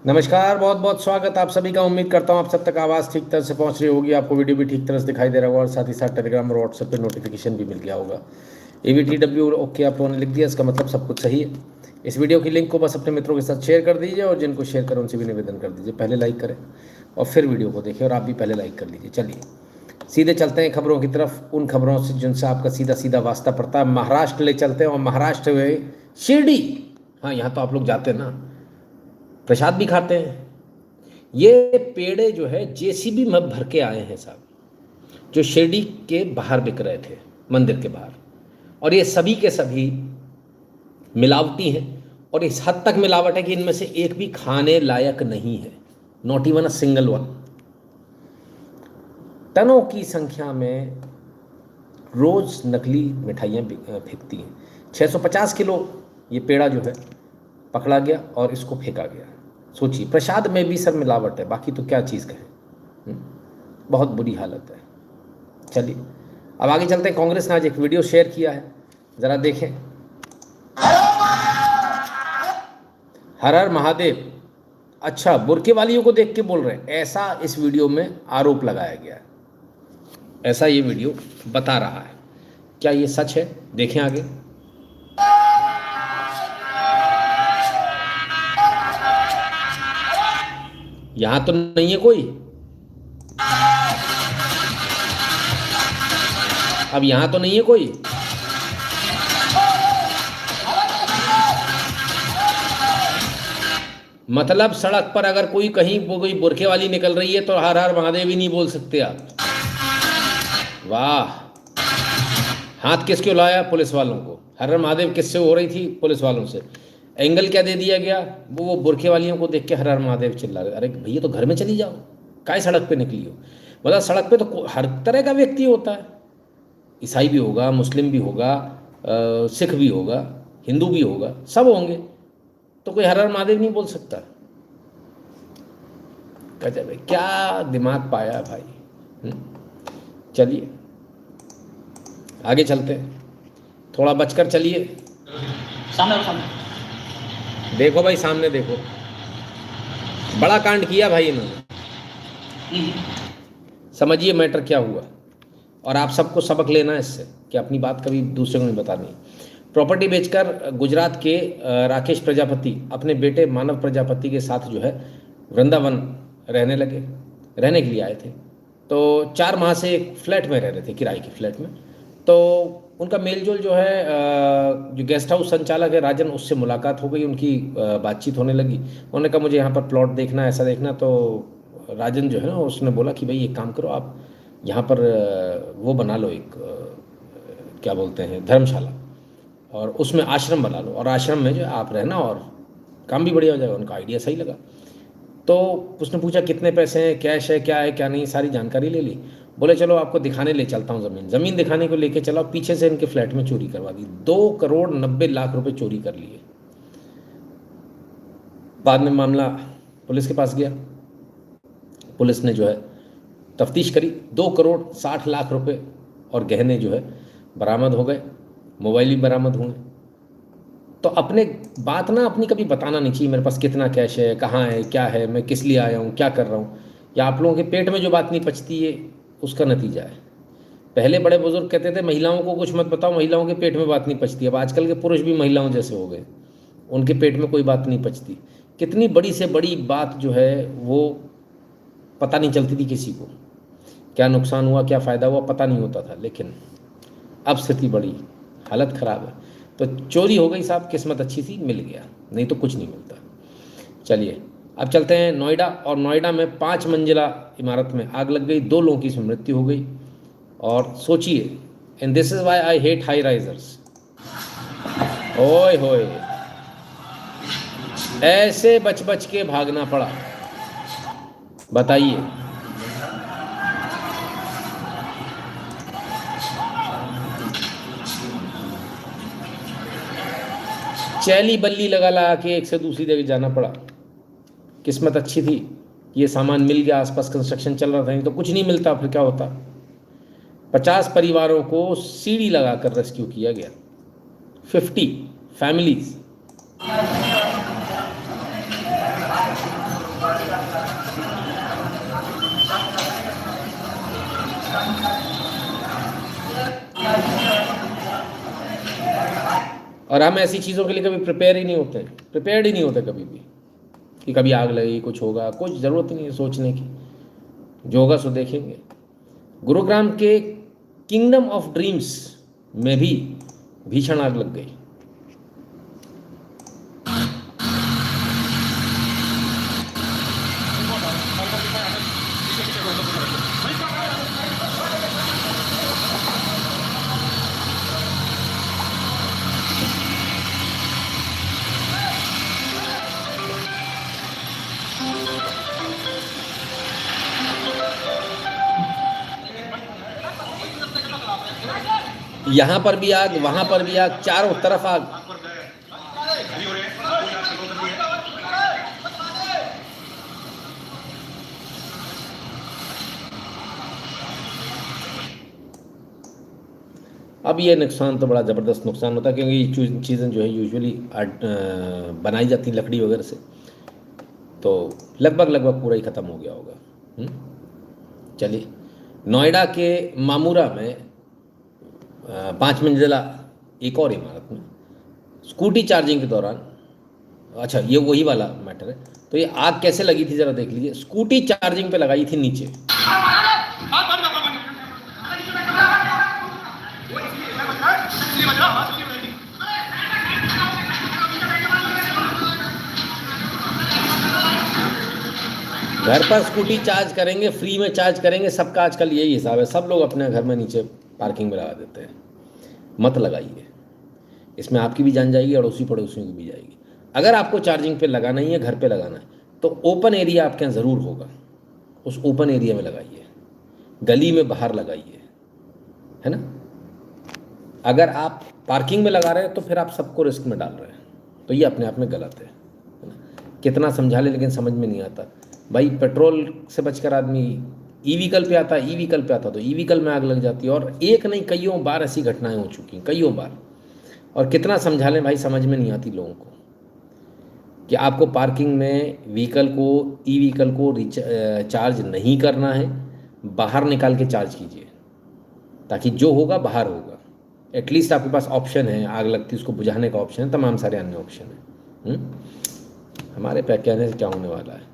नमस्कार, बहुत बहुत स्वागत आप सभी का। उम्मीद करता हूँ आप सब तक आवाज़ ठीक तरह से पहुँच रही होगी, आपको वीडियो भी ठीक तरह से दिखाई दे रहा होगा और साथ ही साथ टेलीग्राम और व्हाट्सएप पे नोटिफिकेशन भी मिल गया होगा। ABTW ओके आप लोगों ने लिख दिया, इसका मतलब सब कुछ सही है। इस वीडियो की लिंक को बस अपने मित्रों के साथ शेयर कर दीजिए और जिनको शेयर करें उनसे भी निवेदन कर दीजिए पहले लाइक करें और फिर वीडियो को देखें, और आप भी पहले लाइक कर लीजिए। चलिए सीधे चलते हैं खबरों की तरफ, उन खबरों से जिनसे आपका सीधा सीधा वास्ता पड़ता है। महाराष्ट्र ले चलते हैं और महाराष्ट्र में शिरडी, हाँ यहाँ तो आप लोग जाते हैं ना, प्रसाद भी खाते हैं। ये पेड़े जो है जेसीबी में भर के आए हैं साहब, जो शिरडी के बाहर बिक रहे थे, मंदिर के बाहर। और ये सभी के सभी मिलावटी हैं, और इस हद तक मिलावट है कि इनमें से एक भी खाने लायक नहीं है, not even a single one. टनों की संख्या में रोज नकली मिठाइयाँ फेंकती हैं। 650 किलो ये पेड़ा जो है पकड़ा गया और इसको फेंका गया। सोचिए, प्रसाद में भी सर मिलावट है, बाकी तो क्या चीज़ कहें। बहुत बुरी हालत है। चलिए अब आगे चलते हैं। कांग्रेस ने आज एक वीडियो शेयर किया है, ज़रा देखें। हर हर महादेव। अच्छा, बुरके वालियों को देख के बोल रहे हैं, ऐसा इस वीडियो में आरोप लगाया गया है, ऐसा ये वीडियो बता रहा है। क्या ये सच है? देखें आगे। यहां तो नहीं है कोई, अब यहां तो नहीं है कोई। मतलब सड़क पर अगर कोई कहीं कोई बुरखे वाली निकल रही है तो हर हर महादेव ही नहीं बोल सकते आप। वाह, हाथ किसको लाया? पुलिस वालों को। हर हर महादेव किससे हो रही थी? पुलिस वालों से। एंगल क्या दे दिया गया? वो बुरखे वालियों को देख के हर हर महादेव चिल्ला रहे। अरे भैया तो घर में चली जाओ, काहे सड़क पे निकली हो? मतलब सड़क पे तो हर तरह का व्यक्ति होता है, ईसाई भी होगा, मुस्लिम भी होगा, सिख भी होगा, हिंदू भी होगा, सब होंगे। तो कोई हर हर महादेव नहीं बोल सकता? गजब है, क्या दिमाग पाया भाई। चलिए आगे चलते हैं, थोड़ा बचकर चलिए। सामने देखो भाई, सामने देखो, बड़ा कांड किया भाई इन्होंने। समझिए मैटर क्या हुआ, और आप सबको सबक लेना है इससे कि अपनी बात कभी दूसरे को नहीं बतानी। प्रॉपर्टी बेचकर गुजरात के राकेश प्रजापति अपने बेटे मानव प्रजापति के साथ जो है वृंदावन रहने लगे, रहने के लिए आए थे। तो 4 माह से एक फ्लैट में रह रहे थे, किराए के फ्लैट में। तो उनका मेलजोल जो है, जो गेस्ट हाउस संचालक है राजन, उससे मुलाकात हो गई, उनकी बातचीत होने लगी। उन्होंने कहा मुझे यहाँ पर प्लॉट देखना, ऐसा देखना। तो राजन जो है ना, उसने बोला कि भाई एक काम करो, आप यहाँ पर वो बना लो, एक क्या बोलते हैं, धर्मशाला, और उसमें आश्रम बना लो, और आश्रम में जो आप रहना और काम भी बढ़िया हो जाएगा। उनका आइडिया सही लगा। तो उसने पूछा कितने पैसे हैं, कैश है, क्या है क्या नहीं, सारी जानकारी ले ली। बोले चलो आपको दिखाने ले चलता हूँ ज़मीन। ज़मीन दिखाने को लेके चला, पीछे से इनके फ्लैट में चोरी करवा दी। 2,90,00,000 रुपए चोरी कर लिए। बाद में मामला पुलिस के पास गया, पुलिस ने जो है तफ्तीश करी, 2,60,00,000 रुपए और गहने जो है बरामद हो गए, मोबाइल भी बरामद हुए। तो अपने बात ना अपनी कभी बताना नहीं चाहिए, मेरे पास कितना कैश है, कहाँ है, क्या है, मैं किस लिए आया हूँ, क्या कर रहा हूँ। या आप लोगों के पेट में जो बात नहीं पचती है, उसका नतीजा है। पहले बड़े बुजुर्ग कहते थे महिलाओं को कुछ मत बताओ, महिलाओं के पेट में बात नहीं पचती। अब आजकल के पुरुष भी महिलाओं जैसे हो गए, उनके पेट में कोई बात नहीं पचती। कितनी बड़ी से बड़ी बात जो है वो पता नहीं चलती थी किसी को, क्या नुकसान हुआ, क्या फ़ायदा हुआ, पता नहीं होता था। लेकिन अब स्थिति बड़ी हालत ख़राब है। तो चोरी हो गई साहब, किस्मत अच्छी थी, मिल गया, नहीं तो कुछ नहीं मिलता। चलिए अब चलते हैं नोएडा, और नोएडा में 5 मंजिला इमारत में आग लग गई, 2 लोगों की मृत्यु हो गई। और सोचिए, and this is why I hate high risers. ओए होए, ऐसे बच बच के भागना पड़ा, बताइए। चैली बल्ली लगा लगा के एक से दूसरी जगह जाना पड़ा। किस्मत अच्छी थी, ये सामान मिल गया, आसपास कंस्ट्रक्शन चल रहा था, नहीं तो कुछ नहीं मिलता, फिर क्या होता। 50 परिवारों को सीढ़ी लगाकर रेस्क्यू किया गया, 50 फैमिलीज। और हम ऐसी चीज़ों के लिए कभी प्रिपेयर ही नहीं होते, प्रिपेयर्ड ही नहीं होते कभी भी, कि कभी आग लगेगी, कुछ होगा। कुछ ज़रूरत नहीं है सोचने की, जो होगा सो देखेंगे। गुरुग्राम के किंगडम ऑफ ड्रीम्स में भी भीषण आग लग गई। यहाँ पर भी आग, वहाँ पर भी आग, चारों तरफ आग। अब ये नुकसान तो बड़ा ज़बरदस्त नुकसान होता है, क्योंकि ये चीज़ें जो है यूजुअली बनाई जाती लकड़ी वगैरह से, तो लगभग पूरा ही ख़त्म हो गया होगा। चलिए, नोएडा के मामूरा में 5 मंजिला एक और इमारत में स्कूटी चार्जिंग के दौरान, अच्छा ये वही वाला मैटर है, तो ये आग कैसे लगी थी ज़रा देख लीजिए। स्कूटी चार्जिंग पे लगाई थी नीचे, घर पर स्कूटी चार्ज करेंगे, फ्री में चार्ज करेंगे, सबका आजकल यही हिसाब है। सब लोग अपने घर में नीचे पार्किंग में लगा देते हैं। मत लगाइए, इसमें आपकी भी जान जाएगी, अड़ोसी पड़ोसियों की भी जाएगी। अगर आपको चार्जिंग पे लगाना ही है, घर पे लगाना है, तो ओपन एरिया आपके यहाँ ज़रूर होगा, उस ओपन एरिया में लगाइए, गली में बाहर लगाइए, है ना। अगर आप पार्किंग में लगा रहे हैं तो फिर आप सबको रिस्क में डाल रहे हैं, तो ये अपने आप में गलत है ना। कितना समझा ले लेकिन समझ में नहीं आता। भाई पेट्रोल से बचकर आदमी ई व्हीकल पे आता है, ई व्हीकल पे आता तो ई व्हीकल में आग लग जाती है। और एक नहीं कईयों बार ऐसी घटनाएं हो चुकी हैं, कईयों बार। और कितना समझा लें भाई, समझ में नहीं आती लोगों को कि आपको पार्किंग में व्हीकल को, ई व्हीकल को चार्ज नहीं करना है, बाहर निकाल के चार्ज कीजिए, ताकि जो होगा बाहर होगा। एटलीस्ट आपके पास ऑप्शन है, आग लगती उसको बुझाने का ऑप्शन है, तमाम सारे अन्य ऑप्शन है। हमारे पे कहने से क्या होने वाला है।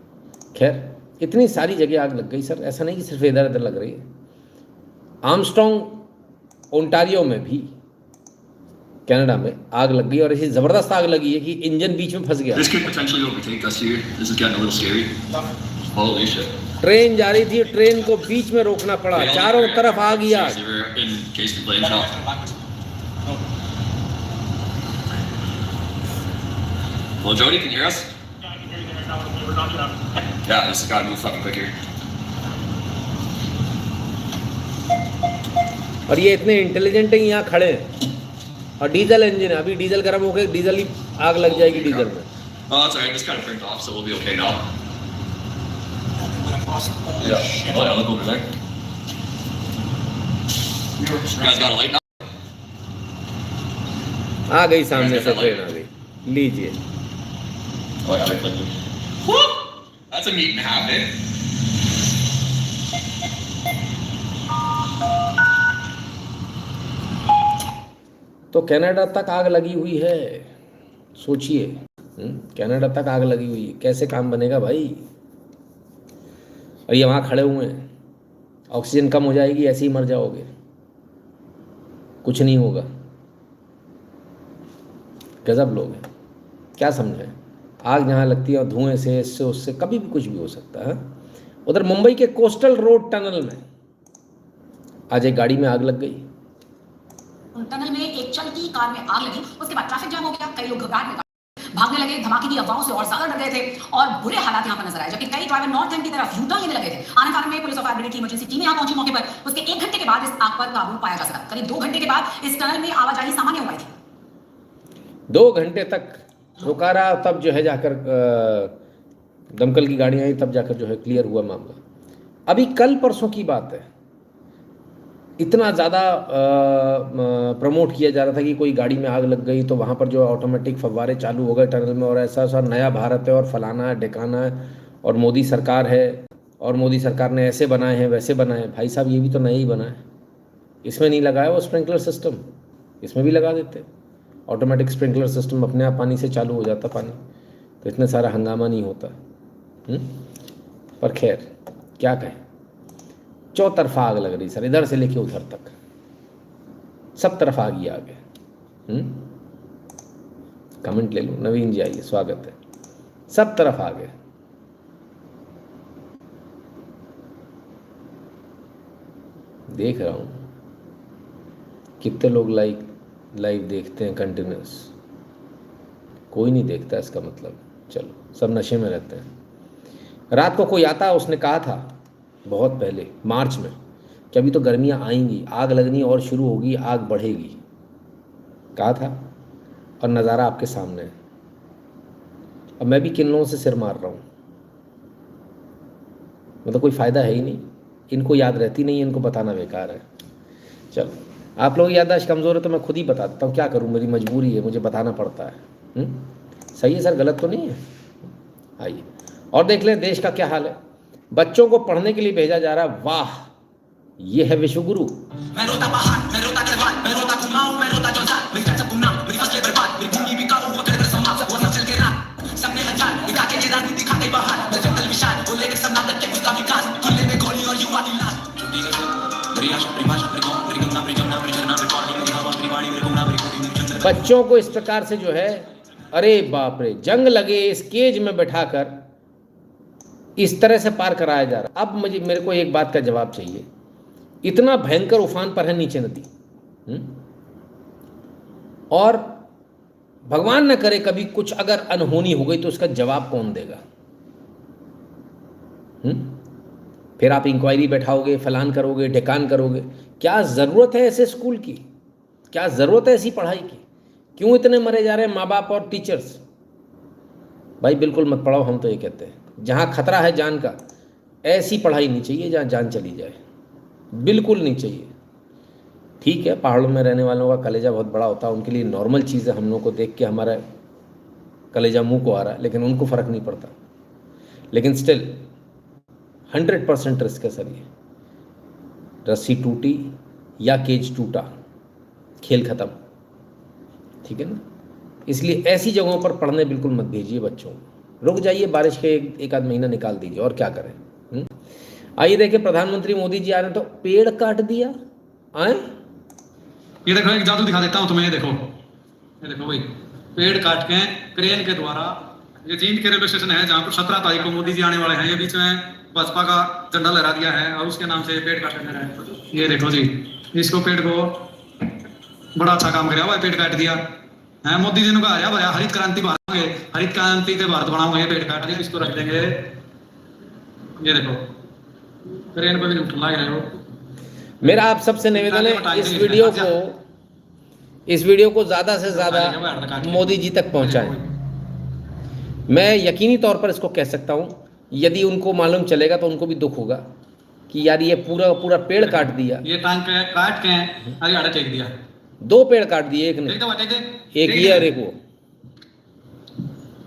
खैर, इतनी सारी जगह आग लग गई सर, ऐसा नहीं कि सिर्फ इधर इधर लग रही है। आर्मस्ट्रॉन्ग ओंटारियो में भी, कनाडा में आग लग गई, और ऐसी ज़बरदस्त आग लगी है कि इंजन बीच में फंस गया। ट्रेन जा रही थी, ट्रेन को बीच में रोकना पड़ा, चारों तरफ आग ही आग। Well, Jody, can you hear us? Yeah, this has got to move fucking quick here. और ये इतने इंटेलिजेंट हैं, यहाँ खड़े हैं, और डीजल इंजन है, अभी डीजल गर्म हो गया, डीजल ही आग लग जाएगी डीजल में। Oh, that's alright. Just kind of turned off, so we'll be okay now. Yeah. Oh yeah, look over there. You guys got a light now? आ गई सामने से ट्रेन आ गई, लीजिए। Oh yeah, whoop! That's a meet and a half, eh? तो Canada तक आग लगी हुई है, सोचिए। कनाडा तक आग लगी हुई है, कैसे काम बनेगा भाई। और ये वहाँ खड़े हुए हैं, ऑक्सीजन कम हो जाएगी, ऐसे ही मर जाओगे, कुछ नहीं होगा। गजब लोग हैं, क्या समझें। आग जहाँ लगती है और धुएं से, इससे उससे कभी भी कुछ भी हो सकता है। उधर मुंबई के कोस्टल रोड टनल में आज एक गाड़ी में आग लग गई। टनल में एक चलती कार में आग लगी, उसके बाद ट्रैफिक जाम हो गया, कई लोग घबराहट में भागने लगे, धमाके की अफवाहों से और ज्यादा डर गए थे और बुरे हालात यहाँ पर नजर आए। जबकि कई ड्राइवर नॉर्थ एंड की तरफ यूटर्न लेने लगे थे। आने फार्म में पुलिस और फायर ब्रिगेड की इमरजेंसी टीम यहाँ पहुंची मौके पर। उसके 1 घंटे के बाद इस आग पर काबू पाया जा सका। करीब 2 घंटे के बाद इस टनल में आवाजाही सामान्य हो गई थी। 2 घंटे तक रुका रहा, तब जो है जाकर दमकल की गाड़ियाँ आई, तब जाकर जो है क्लियर हुआ मामला। अभी कल परसों की बात है, इतना ज़्यादा प्रमोट किया जा रहा था कि कोई गाड़ी में आग लग गई तो वहाँ पर जो ऑटोमेटिक फव्वारे चालू हो गए टनल में, और ऐसा नया भारत है और फलाना है ढिकाना है, और मोदी सरकार है और मोदी सरकार ने ऐसे बनाए हैं वैसे बनाए हैं। भाई साहब, ये भी तो नया ही बना है, इसमें नहीं लगाया वो स्प्रिंकलर सिस्टम, इसमें भी लगा देते। ऑटोमेटिक स्प्रिंकलर सिस्टम, अपने आप पानी से चालू हो जाता पानी, तो इतना सारा हंगामा नहीं होता। पर खैर क्या कहें, चौतरफा आग लग रही सर, इधर से लेके उधर तक सब तरफ आग ही आग है। कमेंट ले लो। नवीन जी आइए, स्वागत है। सब तरफ आग है। देख रहा हूँ कितने लोग लाइव देखते हैं कंटिन्यूस, कोई नहीं देखता, इसका मतलब चलो सब नशे में रहते हैं। रात को कोई आता, उसने कहा था बहुत पहले मार्च में कि अभी तो गर्मियाँ आएंगी, आग लगनी और शुरू होगी, आग बढ़ेगी, कहा था, और नज़ारा आपके सामने है। अब मैं भी किन लोगों से सिर मार रहा हूँ, मतलब कोई फ़ायदा है ही नहीं, इनको याद रहती नहीं, इनको बताना बेकार है। चलो, आप लोग याददाश्त कमज़ोर है तो मैं खुद ही बता देता हूँ, क्या करूँ, मेरी मजबूरी है, मुझे बताना पड़ता है। सही है सर, गलत तो नहीं है। आइए और देख लें देश का क्या हाल है। बच्चों को पढ़ने के लिए भेजा जा रहा है, वाह, ये है विश्वगुरु। बच्चों को इस प्रकार से जो है, अरे बाप रे, जंग लगे इस केज में बैठाकर इस तरह से पार कराया जा रहा। अब मेरे को एक बात का जवाब चाहिए, इतना भयंकर उफान पर है नीचे नदी, और भगवान न करे कभी कुछ अगर अनहोनी हो गई तो उसका जवाब कौन देगा? फिर आप इंक्वायरी बैठाओगे, फलान करोगे, ढेकान करोगे। क्या ज़रूरत है ऐसे स्कूल की? क्या ज़रूरत है ऐसी पढ़ाई की? क्यों इतने मरे जा रहे हैं माँ बाप और टीचर्स? भाई बिल्कुल मत पढ़ाओ, हम तो ये कहते हैं। जहाँ खतरा है जान का, ऐसी पढ़ाई नहीं चाहिए जहाँ जान चली जाए, बिल्कुल नहीं चाहिए। ठीक है, पहाड़ों में रहने वालों का कलेजा बहुत बड़ा होता है, उनके लिए नॉर्मल चीज़ है, हम लोग को देख के हमारा कलेजा मुंह को आ रहा है, लेकिन उनको फ़र्क नहीं पड़ता। लेकिन स्टिल 100% रिस्क है सर। ये रस्सी टूटी या केज टूटा, खेल ख़त्म, ठीक है ना? इसलिए ऐसी जगहों पर पढ़ने बिल्कुल मत भेजिए बच्चों को। रुक जाइए, बारिश के एक आध महीना निकाल दीजिए, और क्या करें। आइए देखिए, प्रधानमंत्री मोदी जी आ रहे हैं तो पेड़ काट दिया। आए, ये देखो, एक जादू दिखा देता हूँ तुम्हें। ये देखो भाई, पेड़ काट के क्रेन के द्वारा, ये चीन के रेलवे स्टेशन है जहाँ पर 17 तारीख को मोदी जी आने वाले हैं। ये बीच में भाजपा का झंडा लहरा दिया है और उसके नाम से पेड़ काटे जा रहे हैं। ये देखो जी, इसको पेड़ को बड़ा अच्छा काम कराया हुआ, पेड़ काट दिया है। मोदी जी ने कहा भाई हरित क्रांति बनाओगे, हरित क्रांति से भारत बनाओगे, पेड़ काट दिए, इसको रख देंगे। ये देखो, क्रेन पे भी उठ लग रहे हो। मेरा आप सबसे निवेदन है, इस वीडियो को ज़्यादा से ज़्यादा मोदी जी तक पहुंचाएं। मैं यकीनी तौर पर इसको कह सकता हूं, यदि उनको मालूम चलेगा तो उनको भी दुख होगा कि यार ये पूरा पेड़ काट दिया। ये टांग के काट के हरियाणा टेक दिया, 2 पेड़ काट दिए, एक ने, एक ये और एक वो।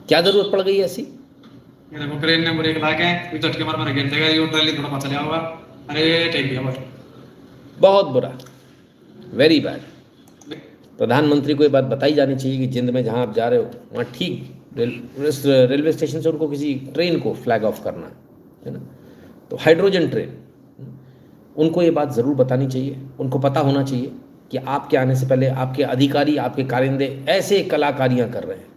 क्या जरूरत पड़ गई ऐसी? ये देखो, क्रेन ने ब्रेक ला के झटके मार गिर जाएगा, ये ट्रॉली थोड़ा पास चला होगा, अरे टेक दिया भाई। बहुत बुरा, वेरी बैड। प्रधानमंत्री को ये बात बताई जानी चाहिए कि जिंद में जहाँ आप जा रहे हो वहाँ ठीक रेलवे स्टेशन से उनको किसी ट्रेन को फ्लैग ऑफ करना है ना, तो हाइड्रोजन ट्रेन, उनको ये बात ज़रूर बतानी चाहिए। उनको पता होना चाहिए कि आपके आने से पहले आपके अधिकारी, आपके कारिंदे ऐसे कलाकारियाँ कर रहे हैं।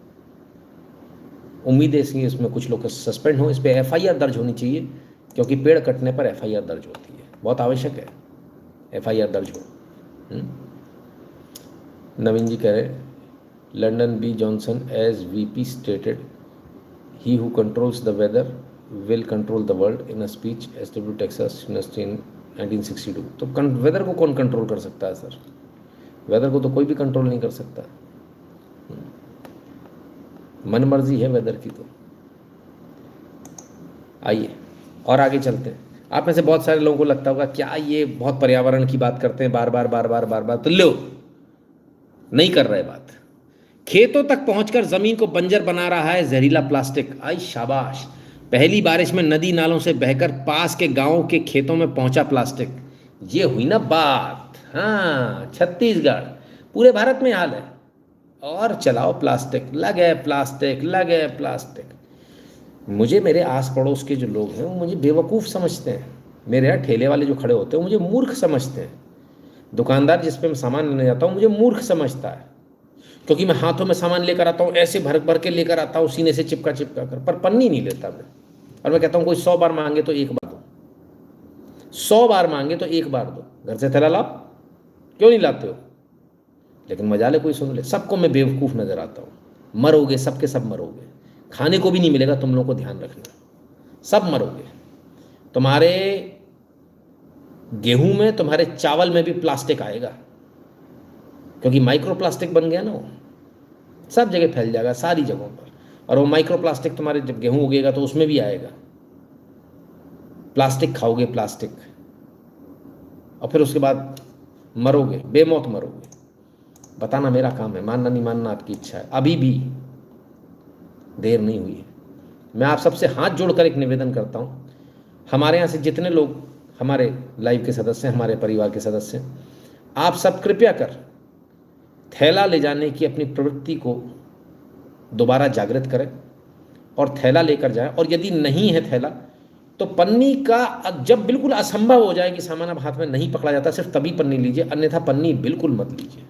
उम्मीद है इसमें कुछ लोग सस्पेंड हो, इस पर FIR दर्ज होनी चाहिए, क्योंकि पेड़ कटने पर FIR दर्ज होती है, बहुत आवश्यक है FIR दर्ज हो। नवीन जी कह रहे, Lyndon B Johnson as VP stated he who controls the weather will control the world in a speech SW Texas University in 1962। तो वेदर को कौन कंट्रोल कर सकता है सर? वेदर को तो कोई भी कंट्रोल नहीं कर सकता, मन मर्जी है वेदर की। तो आइए और आगे चलते हैं। आप में से बहुत सारे लोगों को लगता होगा क्या ये बहुत पर्यावरण की बात करते हैं बार बार, तो लो, नहीं कर रहे बात। खेतों तक पहुंचकर जमीन को बंजर बना रहा है जहरीला प्लास्टिक। आई शाबाश, पहली बारिश में नदी नालों से बहकर पास के गांव के खेतों में पहुंचा प्लास्टिक। ये हुई ना बात। हाँ, छत्तीसगढ़, पूरे भारत में हाल है। और चलाओ प्लास्टिक, लगे प्लास्टिक, लगे प्लास्टिक। मुझे मेरे आस पड़ोस के जो लोग हैं वो मुझे बेवकूफ़ समझते हैं। मेरे यहाँ ठेले वाले जो खड़े होते हैं वो मुझे मूर्ख समझते हैं। दुकानदार जिस पे मैं सामान लेने जाता हूँ मुझे मूर्ख समझता है, क्योंकि मैं हाथों में सामान लेकर आता हूँ, ऐसे भर भर के लेकर आता हूँ, सीने से चिपका चिपका कर, पर पन्नी नहीं लेता मैं। और मैं कहता हूँ कोई 100 बार मांगे तो एक बार दो, 100 बार मांगे तो एक बार दो। घर से थैला लाओ, क्यों नहीं लाते हो? लेकिन मजा ले कोई सुन ले। सबको मैं बेवकूफ़ नजर आता हूँ। मरोगे, सबके सब मरोगे। खाने को भी नहीं मिलेगा, तुम लोगों को ध्यान रखना, सब मरोगे। तुम्हारे गेहूं में, तुम्हारे चावल में भी प्लास्टिक आएगा, क्योंकि माइक्रो प्लास्टिक बन गया ना वो, सब जगह फैल जाएगा, सारी जगहों पर। और वो माइक्रो प्लास्टिक तुम्हारे जब गेहूं उगेगा तो उसमें भी आएगा। प्लास्टिक खाओगे, प्लास्टिक, और फिर उसके बाद मरोगे, बेमौत मरोगे। बताना मेरा काम है, मानना नहीं मानना आपकी इच्छा है। अभी भी देर नहीं हुई है। मैं आप सबसे हाथ जोड़कर एक निवेदन करता हूँ, हमारे यहाँ से जितने लोग हमारे लाइव के सदस्य हैं, हमारे परिवार के सदस्य हैं, आप सब कृपया कर थैला ले जाने की अपनी प्रवृत्ति को दोबारा जागृत करें और थैला लेकर जाएं। और यदि नहीं है थैला तो पन्नी का, जब बिल्कुल असंभव हो जाए कि सामान अब हाथ में नहीं पकड़ा जाता, सिर्फ तभी पन्नी लीजिए, अन्यथा पन्नी बिल्कुल मत लीजिए,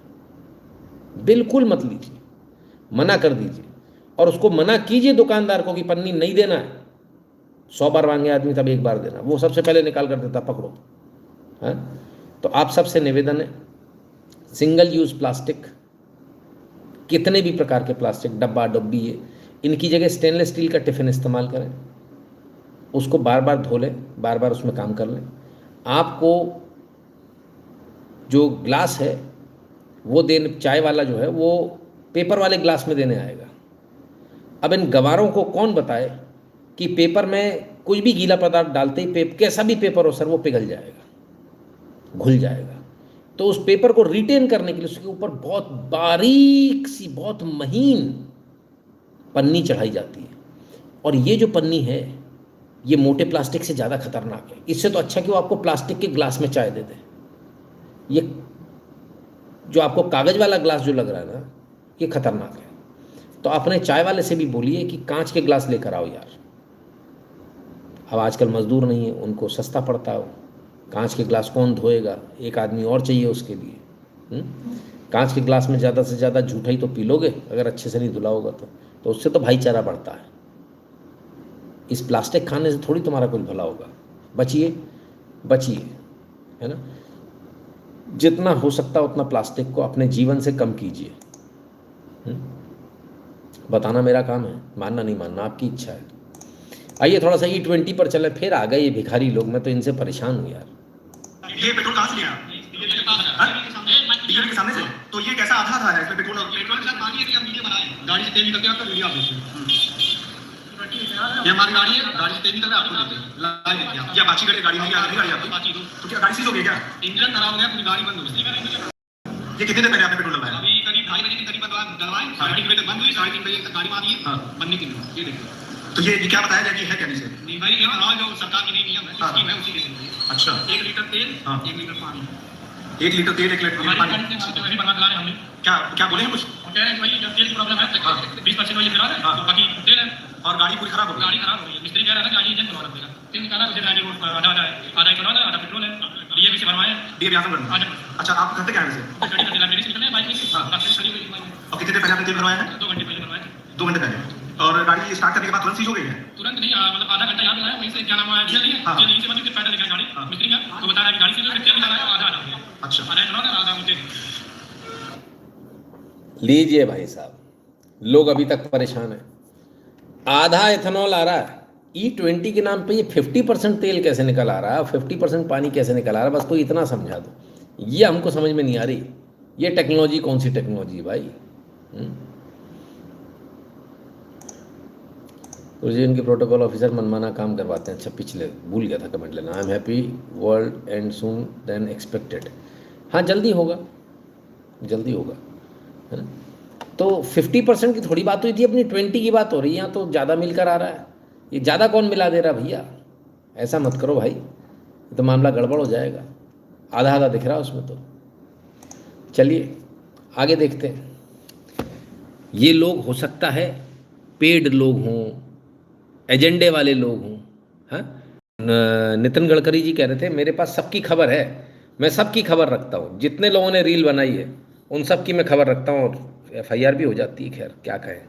बिल्कुल मत लीजिए, मना कर दीजिए। और उसको मना कीजिए दुकानदार को कि पन्नी नहीं देना है। 100 बार मांगे आदमी तब एक बार देना, वो सबसे पहले निकाल कर देता, पकड़ो। है तो आप सबसे निवेदन है, सिंगल यूज़ प्लास्टिक, कितने भी प्रकार के प्लास्टिक, डब्बा डब्बी है, इनकी जगह स्टेनलेस स्टील का टिफ़िन इस्तेमाल करें। उसको बार बार धो लें, बार बार उसमें काम कर लें। आपको जो ग्लास है वो देने, चाय वाला जो है वो पेपर वाले ग्लास में देने आएगा। अब इन गवारों को कौन बताए कि पेपर में कोई भी गीला पदार्थ डालते ही कैसा भी पेपर हो सर, वो पिघल जाएगा, घुल जाएगा। तो उस पेपर को रिटेन करने के लिए उसके ऊपर बहुत बारीक सी, बहुत महीन पन्नी चढ़ाई जाती है। और ये जो पन्नी है ये मोटे प्लास्टिक से ज़्यादा खतरनाक है। इससे तो अच्छा कि वो आपको प्लास्टिक के ग्लास में चाय दे दे। ये जो आपको कागज़ वाला ग्लास जो लग रहा है ना, ये खतरनाक है। तो अपने चाय वाले से भी बोलिए कि कांच के ग्लास लेकर आओ यार। अब आजकल मजदूर नहीं है, उनको सस्ता पड़ता हो, कांच के ग्लास कौन धोएगा, एक आदमी और चाहिए उसके लिए। कांच के ग्लास में ज़्यादा से ज़्यादा झूठा ही तो पी लोगे अगर अच्छे से नहीं धुला होगा तो उससे तो भाईचारा बढ़ता है। इस प्लास्टिक खाने से थोड़ी तुम्हारा कुछ भला होगा। बचिए बचिए, है ना। जितना हो सकता है उतना प्लास्टिक को अपने जीवन से कम कीजिए। बताना मेरा काम है, मानना नहीं मानना आपकी इच्छा है। आइए थोड़ा सा E20 पर चले। फिर आ गए ये भिखारी लोग, मैं तो इनसे परेशान हूँ यार। ये पेट्रोल कहाँ से लिया? डीलर के सामने से। तो ये कैसा आधा था इसमें पेट्रोल के साथ पानी है कि आप वीडियो बनाए? गाड़ी से तेल निकल के आपका वीडियो आप देखिए। ये हमारी गाड़ी है, गाड़ी से तेल निकल के आपको देते हैं, लाइव देखिए आप। क्या बाकी गाड़ी नहीं आ रही गाड़ी आपकी? तो क्या गाड़ी सीज हो गई क्या? इंजन खराब हो गया, पूरी गाड़ी बंद हो गई। ये कितने देर पहले आपने पेट्रोल डलवाया? अभी करीब 2:30 बजे के करीब डलवाए, 3:30 बजे तक बंद हुई, 3:30 बजे तक गाड़ी मारी है। हां, बनने की नहीं। ये देखिए। तो ये क्या बताया जाए कि है क्या नहीं? नहीं भाई, ये हां जो सरकार की नई नियम है, स्कीम है, उसी के लिए। अच्छा, 1 लीटर तेल, 1 लीटर पानी। 1 लीटर तेल, 1 लीटर पानी। हमारी बनवा दिला रहे हमने। क्या बोले हैं कुछ? कह रहे हैं भाई जब तेल की प्रॉब्लम है, 20% वाली खराब है, तो बाकी तेल है और गाड़ी पूरी खराब हो गई। गाड़ी खराब हो गई, मिस्त्री कह रहा था कि इंजन बनवाना पड़ेगा। तेल निकाला, मुझे गाड़ी वो आधा है, आधा इथेनॉल है, आधा पेट्रोल है। डीएवी से भरवाए, डीएवी यहां से भरना। अच्छा, आप करते क्या हैं वैसे? गाड़ी का लाइब्रेरी से निकलने बाइक में। हां, खड़ी हुई बाइक। और कितने देर पहले आपने तेल भरवाया है? 2 घंटे पहले भरवाया। 2 घंटे पहले। और गाड़ी स्टार्ट करने के बाद तुरंत सीज हो गई है? तुरंत नहीं, मतलब आधा घंटा यहां पे आया, वहीं से क्या नाम है, जेल नहीं है, जेल नहीं से बंद फिर पैदल निकला गाड़ी। मिस्त्री का तो बता रहा है कि गाड़ी से जो तेल निकाला है आधा आ गया। अच्छा, आधा इथेनॉल है, आधा तेल। लीजिए भाई साहब, लोग अभी तक परेशान हैं। आधा इथेनॉल आ रहा है E20 के नाम पे, ये 50% तेल कैसे निकल आ रहा है, 50% पानी कैसे निकल आ रहा है, बस कोई इतना समझा दो। ये हमको समझ में नहीं आ रही। ये टेक्नोलॉजी कौन सी टेक्नोलॉजी है भाई? तो जी इनके प्रोटोकॉल ऑफिसर मनमाना काम करवाते हैं। अच्छा, पिछले भूल गया था कमेंट लेना। I am happy world and soon then expected. हाँ, जल्दी होगा, जल्दी होगा, है ना। तो 50% की थोड़ी बात हुई थी, अपनी 20 की बात हो रही है। यहाँ तो ज़्यादा मिलकर आ रहा है। ये ज़्यादा कौन मिला दे रहा भैया, ऐसा मत करो भाई, ये तो मामला गड़बड़ हो जाएगा। आधा आधा दिख रहा है उसमें तो। चलिए आगे देखते हैं। ये लोग हो सकता है पेड लोग हों, एजेंडे वाले लोग हों। हाँ, नितिन गडकरी जी कह रहे थे मेरे पास सबकी खबर है, मैं सबकी खबर रखता हूँ, जितने लोगों ने रील बनाई है उन सब की मैं खबर रखता हूँ, और FIR भी हो जाती है। खैर क्या कहें।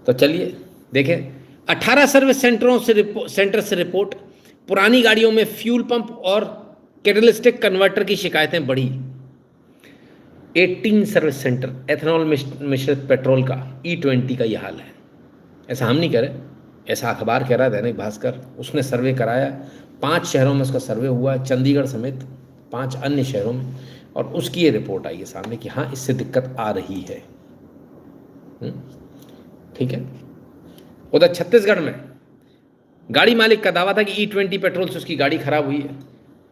तो चलिए देखें, 18 सर्विस सेंटर से रिपोर्ट, पुरानी गाड़ियों में फ्यूल पंप और कैटलिस्टिक कन्वर्टर की शिकायतें बढ़ी। 18 सर्विस सेंटर एथेनॉल मिश्रित पेट्रोल का, E20 का ये हाल है। ऐसा हम नहीं कह रहे, ऐसा अखबार कह रहा है दैनिक भास्कर, उसने सर्वे कराया, 5 शहरों में उसका सर्वे हुआ है, चंडीगढ़ समेत 5 अन्य शहरों में, और उसकी ये रिपोर्ट आई है सामने कि हाँ इससे दिक्कत आ रही है। ठीक है। उधर छत्तीसगढ़ में गाड़ी मालिक का दावा था कि E20 पेट्रोल से उसकी गाड़ी खराब हुई है।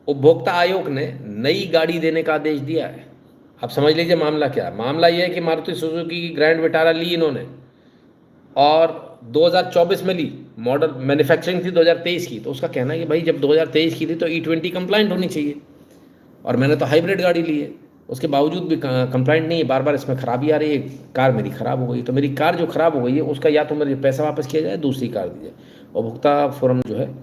उपभोक्ता आयोग ने नई गाड़ी देने का आदेश दिया है। अब समझ लीजिए मामला क्या है। मामला यह है कि मारुति सुजुकी की ग्रैंड विटारा ली इन्होंने, और 2024 में ली, मॉडल मैन्युफैक्चरिंग थी 2023 की, तो उसका कहना है कि भाई जब 2023 की थी तो E20 कंप्लाइंट होनी चाहिए, और मैंने तो हाइब्रिड गाड़ी ली है, उसके बावजूद भी कंप्लाइंट नहीं है, बार बार इसमें खराबी आ रही है, कार मेरी ख़राब हो गई। तो मेरी कार जो ख़राब हो गई है उसका या तो मेरे पैसा वापस किया जाए, दूसरी कार दी जाए। उपभोक्ता फोरम जो है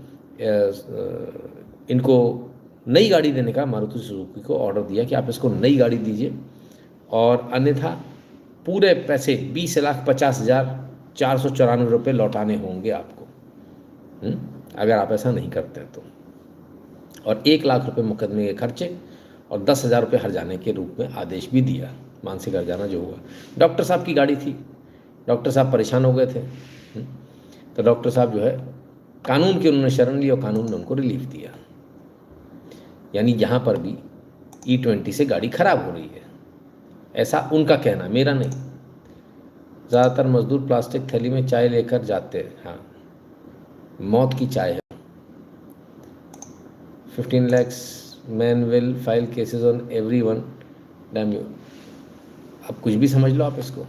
इनको नई गाड़ी देने का मारुति सुजुकी को ऑर्डर दिया कि आप इसको नई गाड़ी दीजिए, और अन्यथा पूरे पैसे 20,50,494 रुपये लौटाने होंगे आपको, अगर आप ऐसा नहीं करते हैं तो, और 1 लाख रुपये मुकदमे के खर्चे और 10,000 रुपये हर्जाने के रूप में आदेश भी दिया। मानसिक हर्जाना जो हुआ, डॉक्टर साहब की गाड़ी थी, डॉक्टर साहब परेशान हो गए थे, तो डॉक्टर साहब जो है कानून की उन्होंने शरण ली और कानून ने उनको रिलीफ दिया। यानी यहाँ पर भी E20 से गाड़ी खराब हो रही है, ऐसा उनका कहना, मेरा नहीं। ज़्यादातर मजदूर प्लास्टिक थैली में चाय लेकर जाते हैं। हाँ, मौत की चाय है। 15 lakhs man will file cases on everyone, damn you. अब कुछ भी समझ लो आप इसको।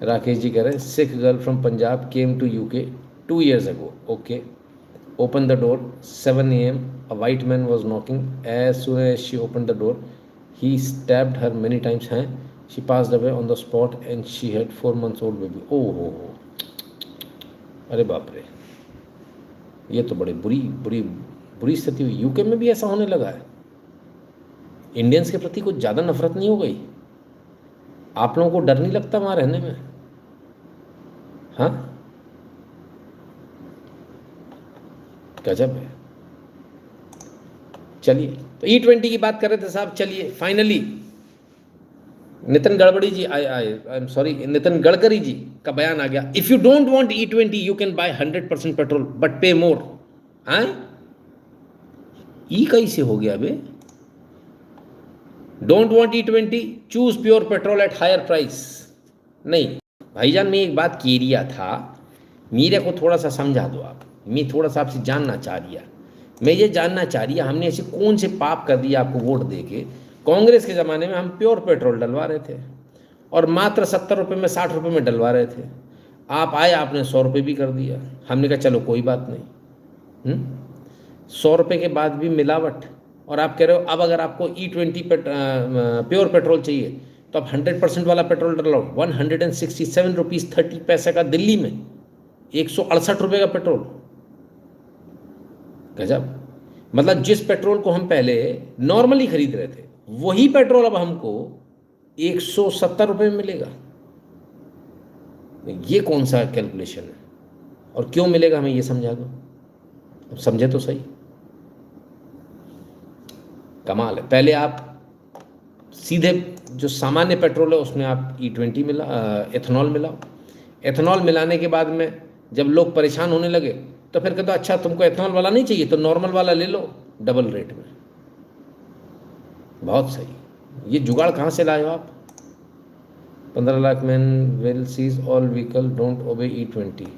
राकेश जी कह रहे हैं Sikh girl from Punjab came to UK 2 years ago. Okay. Open the door. 7 a.m. A white man was knocking. As soon as she opened the door, he stabbed her many times. She passed away on the spot and she had 4 months old baby. Oh हो। अरे बाप रे, ये तो बड़ी बुरी स्थिति हुई। UK में भी ऐसा होने लगा है। इंडियंस के प्रति कुछ ज़्यादा नफरत नहीं हो गई? आप लोगों को डर नहीं लगता वहाँ रहने में? हाँ, गजब है। चलिए, तो E20 की बात कर रहे थे साहब। चलिए फाइनली नितिन गडकरी जी का बयान आ गया। If you don't want E20 you can buy 100% petrol but pay more. ई कैसे हो गया बे? Don't want E20 choose pure petrol at higher price. नहीं भाईजान, मैं एक बात कह रिया था, मेरे को थोड़ा सा समझा दो आप। मैं थोड़ा सा आपसे जानना चाह रिया, मैं ये जानना चाह रही है हमने ऐसे कौन से पाप कर दिया आपको वोट दे के। कांग्रेस के ज़माने में हम प्योर पेट्रोल डलवा रहे थे और मात्र 70 रुपये में 60 रुपये में डलवा रहे थे। आप आए, आपने 100 रुपये भी कर दिया। हमने कहा चलो कोई बात नहीं। 100 रुपये के बाद भी मिलावट, और आप कह रहे हो अब अगर आपको E20 प्योर पेट्रोल चाहिए तो आप 100% वाला पेट्रोल डलाओ। 167 रुपीज़ 30 पैसे का दिल्ली में, 168 रुपये का पेट्रोल। गजब। मतलब जिस पेट्रोल को हम पहले नॉर्मली खरीद रहे थे वही पेट्रोल अब हमको 170 रुपये में मिलेगा। ये कौन सा कैलकुलेशन है और क्यों मिलेगा हमें ये समझा दो। अब समझे तो सही, कमाल है। पहले आप सीधे जो सामान्य पेट्रोल है उसमें आप E20 मिला, एथेनॉल मिलाओ। एथेनॉल मिलाने के बाद में जब लोग परेशान होने लगे तो फिर कहते अच्छा तुमको एथेनॉल वाला नहीं चाहिए तो नॉर्मल वाला ले लो डबल रेट में। बहुत सही। ये जुगाड़ कहाँ से लाए हो आप? 15 lakh man will cease all vehicle don't ओबे E20।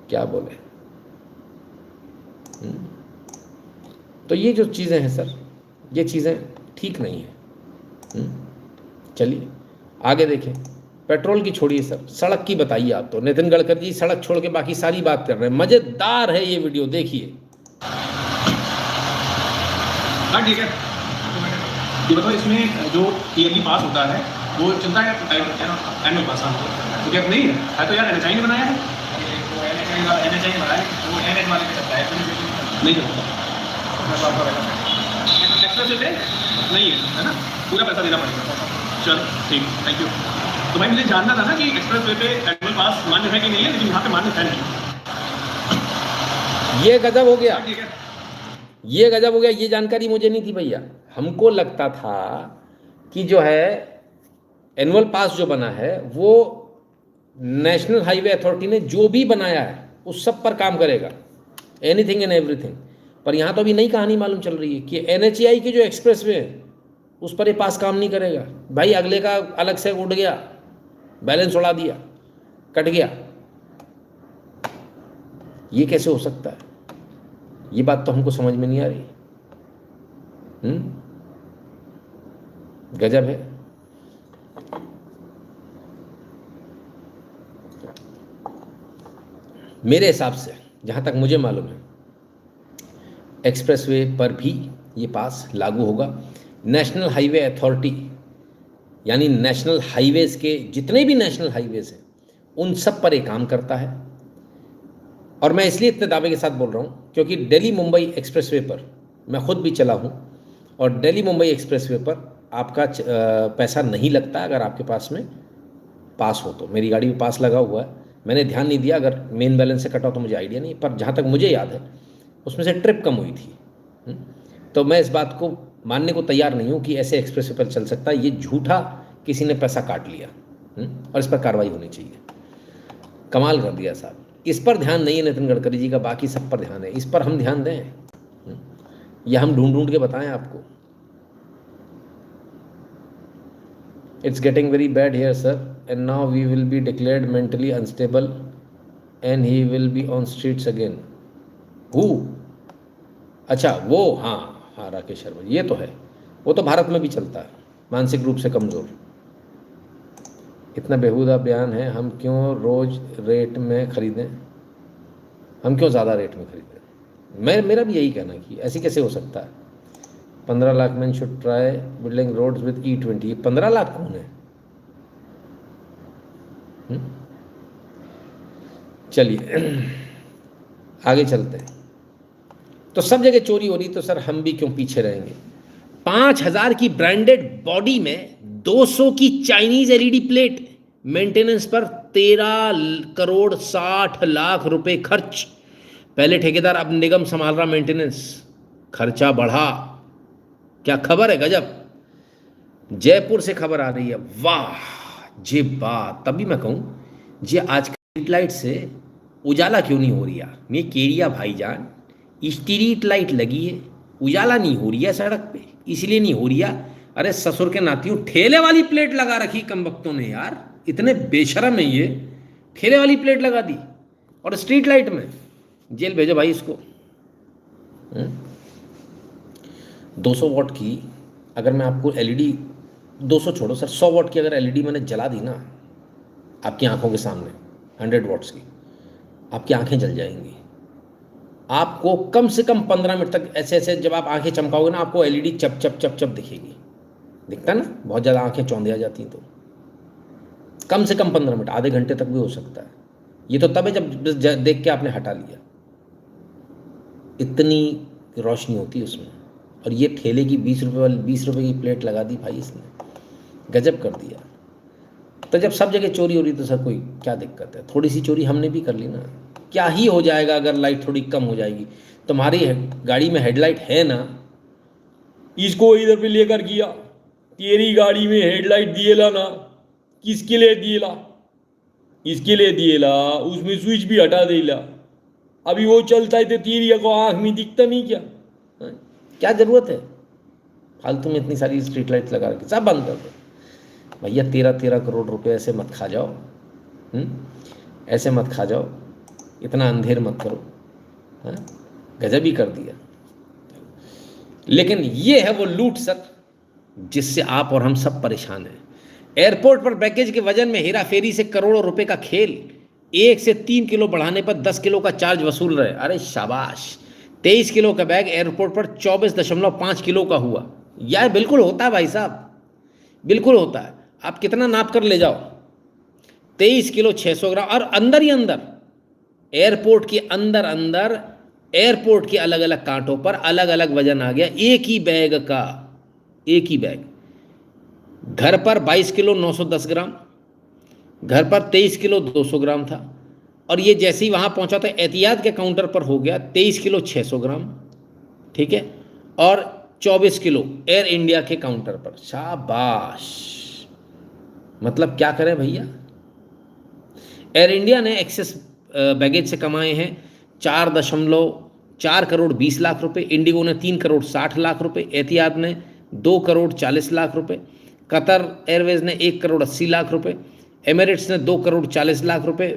क्या बोले? तो ये जो चीज़ें हैं सर, ये चीज़ें ठीक नहीं है। चलिए आगे देखें। पेट्रोल की छोड़िए सर, सड़क की बताइए आप। तो नितिन गडकरी जी सड़क छोड़ के बाकी सारी बात कर रहे हैं। मजेदार है ये वीडियो, देखिए। हाँ ठीक है, ये बताओ इसमें जो ईयरली पास होता है वो चलता है एनुअल पास? तो क्या नहीं है तो यार NHI ने बनाया है, NHI ने बनाया है, वो NH वाले पे चलता है, नहीं चलता एक्स्ट्रा से नहीं है ना, पूरा पैसा देना पड़ेगा। चल ठीक, थैंक यू। तो भाई मुझे जानना था ना कि एक्सप्रेस वे पे एनुअल पास मान्य है कि नहीं है, लेकिन यहाँ पे मान्य है नहीं। ये गजब हो गया, ठीक है, ये गजब हो गया। ये जानकारी मुझे नहीं थी भैया। हमको लगता था कि जो है एनुअल पास जो बना है वो नेशनल हाईवे अथॉरिटी ने जो भी बनाया है उस सब पर काम करेगा, एनीथिंग एंड एवरीथिंग। पर यहाँ तो अभी नई कहानी मालूम चल रही है कि NHAI के जो एक्सप्रेस वे है उस पर ये पास काम नहीं करेगा। भाई अगले का अलग से उड़ गया, बैलेंस उड़ा दिया, कट गया। ये कैसे हो सकता है? ये बात तो हमको समझ में नहीं आ रही। गजब है। मेरे हिसाब से जहाँ तक मुझे मालूम है एक्सप्रेसवे पर भी ये पास लागू होगा। नेशनल हाईवे अथॉरिटी यानी नेशनल हाईवेज़ के जितने भी नेशनल हाईवेज़ हैं उन सब पर ये काम करता है। और मैं इसलिए इतने दावे के साथ बोल रहा हूँ क्योंकि दिल्ली मुंबई एक्सप्रेसवे पर मैं खुद भी चला हूँ और दिल्ली मुंबई एक्सप्रेसवे पर आपका पैसा नहीं लगता अगर आपके पास में पास हो तो। मेरी गाड़ी में पास लगा हुआ है, मैंने ध्यान नहीं दिया, अगर मेन बैलेंस से कटा हो तो मुझे आइडिया नहीं, पर जहाँ तक मुझे याद है उसमें से ट्रिप कम हुई थी। तो मैं इस बात को मानने को तैयार नहीं हूँ कि ऐसे एक्सप्रेसवे पर चल सकता है। ये झूठा किसी ने पैसा काट लिया और इस पर कार्रवाई होनी चाहिए। कमाल कर दिया साहब। इस पर ध्यान नहीं है नितिन गडकरी जी का, बाकी सब पर ध्यान है। इस पर हम ध्यान दें या हम ढूंढ ढूंढ के बताएं आपको? It's getting very bad here sir and now we will be declared mentally unstable and he will be on streets again. हु? अच्छा वो, हाँ राकेश शर्मा, ये तो है। वो तो भारत में भी चलता है, मानसिक रूप से कमज़ोर। इतना बेहुदा बयान है, हम क्यों रोज़ रेट में ख़रीदें, हम क्यों ज़्यादा रेट में ख़रीदें? मेरा भी यही कहना कि ऐसे कैसे हो सकता है। 15 lakh man should try building roads with E20। ये 15 लाख कौन है? चलिए आगे चलते हैं। तो सब जगह चोरी हो रही, तो सर हम भी क्यों पीछे रहेंगे? 5000 की ब्रांडेड बॉडी में 200 की चाइनीज LED प्लेट, मेंटेनेंस पर 13 करोड़ 60 लाख रुपए खर्च। पहले ठेकेदार, अब निगम संभाल रहा मेंटेनेंस। खर्चा बढ़ा, क्या खबर है? गजब। जयपुर से खबर आ रही है, वाह जी बात। तभी मैं कहूँ जी आज स्ट्रीट लाइट से उजाला क्यों नहीं हो रही यार? मैं केरिया भाईजान, स्ट्रीट लाइट लगी है, उजाला नहीं हो रही है सड़क पे, इसलिए नहीं हो रही है। अरे ससुर के नातियों, ठेले वाली प्लेट लगा रखी कम वक्तों ने यार, इतने बेशरम है ये। ठेले वाली प्लेट लगा दी और स्ट्रीट लाइट में। जेल भेजो भाई इसको। 200 वॉट की अगर मैं आपको LED, 200 छोड़ो सर, 100 वॉट की अगर LED मैंने जला दी ना आपकी आंखों के सामने, 100 वॉट्स की, आपकी आंखें जल जाएंगी। आपको कम से कम 15 मिनट तक ऐसे ऐसे जब आप आंखें चमकाओगे ना, आपको LED चप चप चप चप दिखेगी। दिखता ना, बहुत ज़्यादा आंखें चौंधिया जाती हैं। तो कम से कम 15 मिनट, आधे घंटे तक भी हो सकता है। ये तो तब है जब देख के आपने हटा लिया, इतनी रोशनी होती है उसमें। और ये ठेले की 20 रुपये की प्लेट लगा दी भाई इसने, गजब कर दिया। तो जब सब जगह चोरी हो रही तो सर कोई क्या दिक्कत है? थोड़ी सी चोरी हमने भी कर ली ना, क्या ही हो जाएगा अगर लाइट थोड़ी कम हो जाएगी। तुम्हारी गाड़ी में हेडलाइट है ना, इसको इधर पे लेकर किया, तेरी गाड़ी में हेडलाइट दिएला ना, किसके लिए दिएला? इसके लिए दिएला, उसमें स्विच भी हटा देला। अभी वो चलता है तो तेरी को आँख में दिखता नहीं क्या? क्या ज़रूरत है फालतू में इतनी सारी स्ट्रीट लाइट लगा रखी? सब बंद कर दो भैया। 13 करोड़ रुपए ऐसे मत खा जाओ, ऐसे मत खा जाओ, इतना अंधेर मत करो। गजब ही कर दिया। लेकिन ये है वो लूट सर जिससे आप और हम सब परेशान हैं। एयरपोर्ट पर बैगेज के वजन में हेरा फेरी से करोड़ों रुपए का खेल, 1 से 3 किलो बढ़ाने पर 10 किलो का चार्ज वसूल रहे। अरे शाबाश, 23 किलो का बैग एयरपोर्ट पर 24.5 किलो का हुआ। यह बिल्कुल होता है भाई साहब, बिल्कुल होता है। आप कितना नाप कर ले जाओ, 23 किलो 600 ग्राम, और अंदर ही अंदर एयरपोर्ट के अंदर अंदर एयरपोर्ट के अलग अलग कांटों पर अलग अलग वजन आ गया एक ही बैग का, एक ही बैग। घर पर 22 किलो 910 ग्राम, घर पर 23 किलो 200 ग्राम था, और ये जैसे ही वहाँ पहुँचा तो एहतियात के काउंटर पर हो गया 23 किलो 600 ग्राम, ठीक है, और 24 किलो एयर इंडिया के काउंटर पर। शाबाश, मतलब क्या करें भैया। एयर इंडिया ने एक्सेस बैगेज से कमाए हैं 4.4 करोड़ 20 लाख रुपए, इंडिगो ने 3 करोड़ 60 लाख रुपए, एहतियात ने 2 करोड़ 40 लाख रुपए, कतर एयरवेज ने 1 करोड़ 80 लाख रुपए, एमिरेट्स ने 2 करोड़ 40 लाख रुपए,